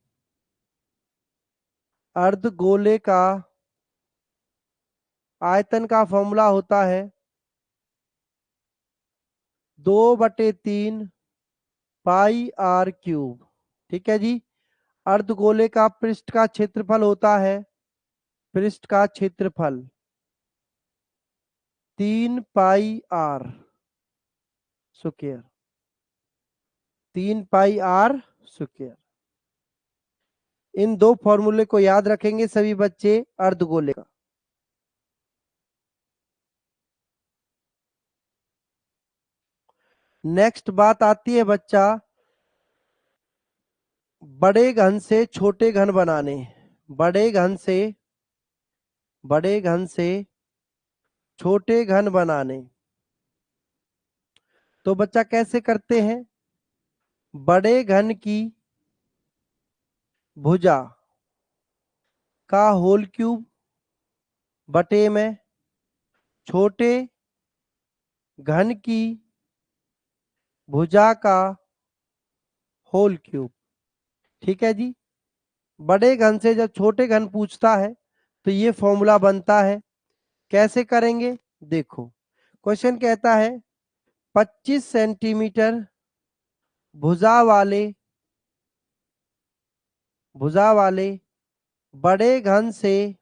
अर्धगोले का आयतन का फॉर्मूला होता है 2/3 पाई आर क्यूब। ठीक है जी, अर्धगोले का पृष्ठ का क्षेत्रफल होता है, पृष्ठ का क्षेत्रफल 3 pi r square, 3 pi r square. इन दो फॉर्मूले को याद रखेंगे सभी बच्चे अर्धगोले का। नेक्स्ट बात आती है बच्चा बड़े घन से छोटे घन बनाने, बड़े घन से छोटे घन बनाने। तो बच्चा कैसे करते हैं, बड़े घन की भुजा का होल क्यूब बटे में छोटे घन की भुजा का होल क्यूब। ठीक है जी, बड़े घन से जब छोटे घन पूछता है तो ये फॉर्मूला बनता है। कैसे करेंगे देखो, क्वेश्चन कहता है 25 सेंटीमीटर भुजा वाले बड़े घन से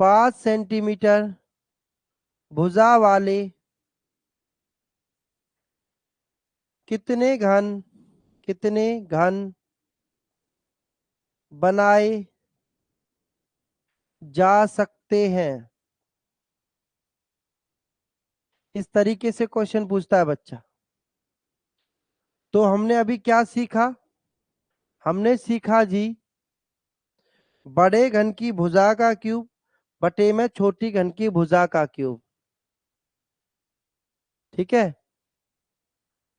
5 सेंटीमीटर भुजा वाले कितने घन बनाए जा सकते हैं। इस तरीके से क्वेश्चन पूछता है बच्चा। तो हमने अभी क्या सीखा? हमने सीखा जी बड़े घन की भुजा का क्यूब बटे में छोटी घन की भुजा का क्यूब। ठीक है,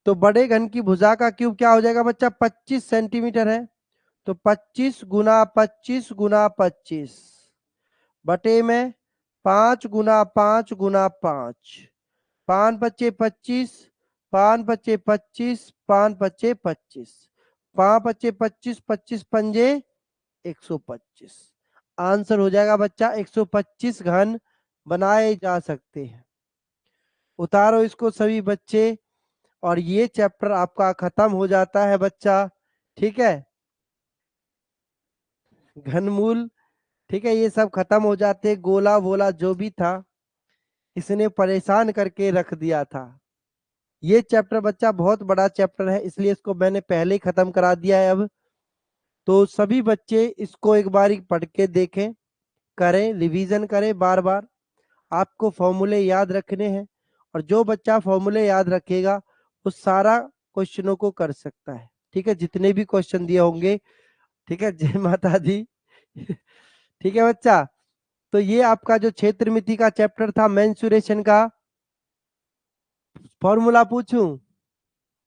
तो बड़े घन की भुजा का क्यूब क्या हो जाएगा बच्चा? 25 सेंटीमीटर है, तो 25 गुना 25 गुना 25 बटे में 5 गुना 5 गुना 5, 5 पच्चे 25, 5 पच्चे 25, 5 पच्चे 25, 5 पच्चे 25, 25 पंजे 125। आंसर हो जाएगा बच्चा 125 घन बनाए जा सकते हैं। उतारो इसको सभी बच्चे, और ये चैप्टर आपका खत्म हो जाता है बच्चा। ठीक है, घनमूल, ठीक है, ये सब खत्म हो जाते। गोला वोला जो भी था इसने परेशान करके रख दिया था। ये चैप्टर बच्चा बहुत बड़ा चैप्टर है, इसलिए इसको मैंने पहले ही खत्म करा दिया है। अब तो सभी बच्चे इसको एक बार पढ़ के देखें, करें, रिवीजन करें बार बार। आपको फॉर्मूले याद रखने हैं, और जो बच्चा फॉर्मूले याद रखेगा वो सारा क्वेश्चनों को कर सकता है। ठीक है, जितने भी क्वेश्चन दिए होंगे। ठीक है, जय माता दी। ठीक है बच्चा, तो ये आपका जो क्षेत्र मिति का चैप्टर था, मेंसुरेशन का, फॉर्मूला पूछूं,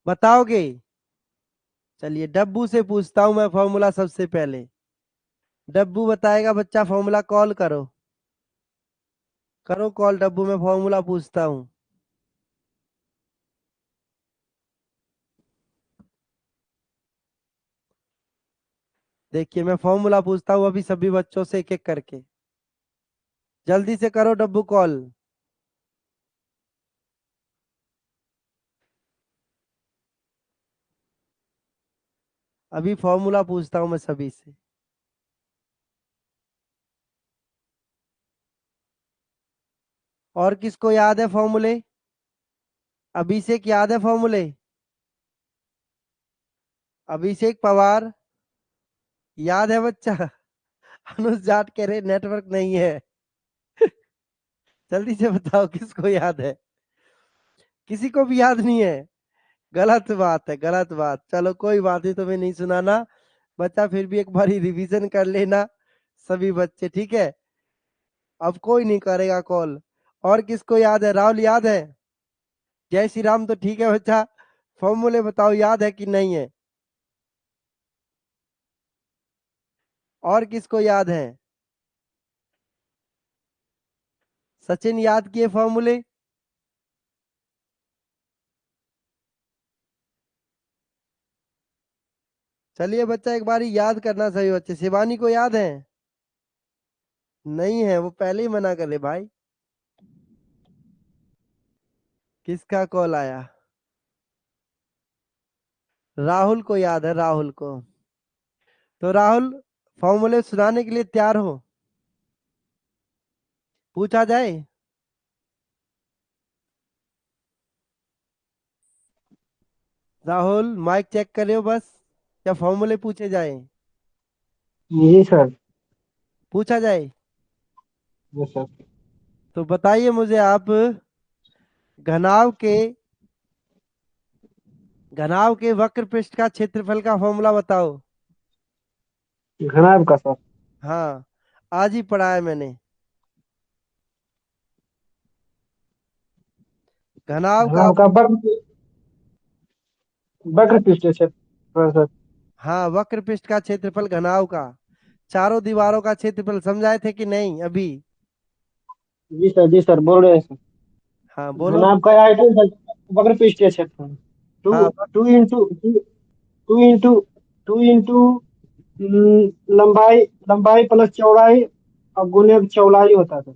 बताओगे? चलिए डब्बू से पूछता हूं मैं फॉर्मूला सबसे पहले। डब्बू बताएगा बच्चा फॉर्मूला। कॉल करो, करो कॉल डब्बू, में फॉर्मूला पूछता हूं। देखिए मैं फॉर्मूला पूछता हूं अभी सभी बच्चों से एक एक करके। जल्दी से करो डब्बू कॉल। अभी फॉर्मूला पूछता हूं मैं सभी से। और किसको याद है फॉर्मूले? अभिषेक याद है फॉर्मूले? अभिषेक पवार याद है बच्चा? अनुज जाट कह रहे नेटवर्क नहीं है। जल्दी से बताओ किसको याद है? किसी को भी याद नहीं है? गलत बात है, गलत बात। चलो कोई बात नहीं, तुम्हें नहीं सुनाना बच्चा, फिर भी एक बार रिवीजन कर लेना सभी बच्चे। ठीक है, अब कोई नहीं करेगा कॉल। और किसको याद है? राहुल याद है? जय श्री राम तो ठीक है बच्चा, फॉर्मूले बताओ याद है कि नहीं है? और किसको याद है? सचिन याद किए फॉर्मूले? चलिए बच्चा एक बार याद करना सभी बच्चे। शिवानी को याद है? नहीं है, वो पहले ही मना कर ले भाई। किसका कॉल आया? राहुल को याद है, राहुल को। तो राहुल फॉर्मूले सुनाने के लिए तैयार हो? पूछा जाए? राहुल माइक चेक करे हो बस, या फॉर्मूले पूछे जाए? जी सर। पूछा जाए? जी सर। तो बताइए मुझे आप, घनाव के वक्र पृष्ठ का क्षेत्रफल का फॉर्मूला बताओ। घनाभ का सर। हाँ, आज ही पढ़ा है मैंने। घनाव का, घनाभ का वक्र पृष्ठ क्षेत्र सर। हाँ, वक्र पृष्ठ का क्षेत्रफल घनाव का, चारों दीवारों का क्षेत्रफल समझाए थे कि नहीं अभी? जी सर, जी सर, बोल रहे हैं सर। हाँ बोलो। घनाभ का आयतन सर, वक्र पृष्ठ क्षेत्र टू हाँ, two into two into two into लंबाई लंबाई प्लस चौड़ाई और गुने चौड़ाई होता है सर।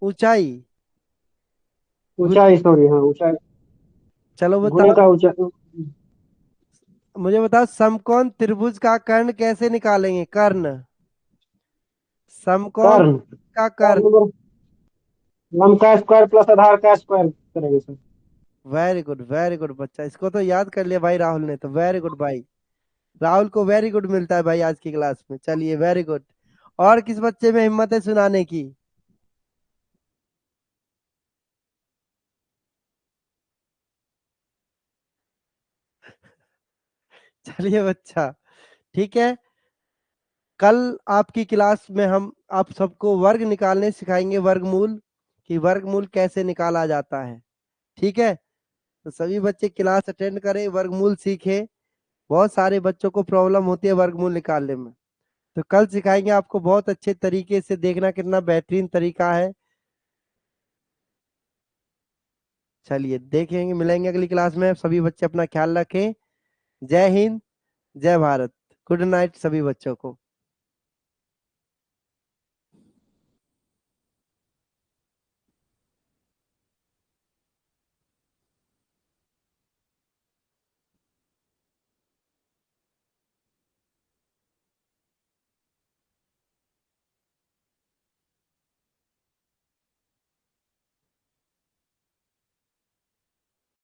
ऊंचाई, ऊंचाई, सॉरी, हाँ ऊंचाई। चलो गुणे बताओ, का उच्चारण। मुझे बताओ समकोण त्रिभुज का कर्ण कैसे निकालेंगे? कर्ण, समकोण कर्ण। का कर्ण कर्ण। बराबर लंब का स्क्वायर प्लस आधार का स्क्वायर करेंगे सर। वेरी गुड बच्चा, इसको तो याद कर लिया भाई राहुल ने, तो वेरी गुड भाई। राहुल को वेरी गुड मिलता है भाई आज की क्लास में। चलिए वेरी गुड। और किस बच्चे में हिम्मत है सुनाने की? चलिए बच्चा, ठीक है। कल आपकी क्लास में हम आप सबको वर्ग निकालने सिखाएंगे, वर्गमूल, कि वर्गमूल कैसे निकाला जाता है। ठीक है, तो सभी बच्चे क्लास अटेंड करें, वर्गमूल सीखें। बहुत सारे बच्चों को प्रॉब्लम होती है वर्गमूल निकालने में, तो कल सिखाएंगे आपको बहुत अच्छे तरीके से। देखना कितना बेहतरीन तरीका है। चलिए देखेंगे, मिलेंगे अगली क्लास में। सभी बच्चे अपना ख्याल रखें। जय हिंद, जय भारत। गुड नाइट सभी बच्चों को।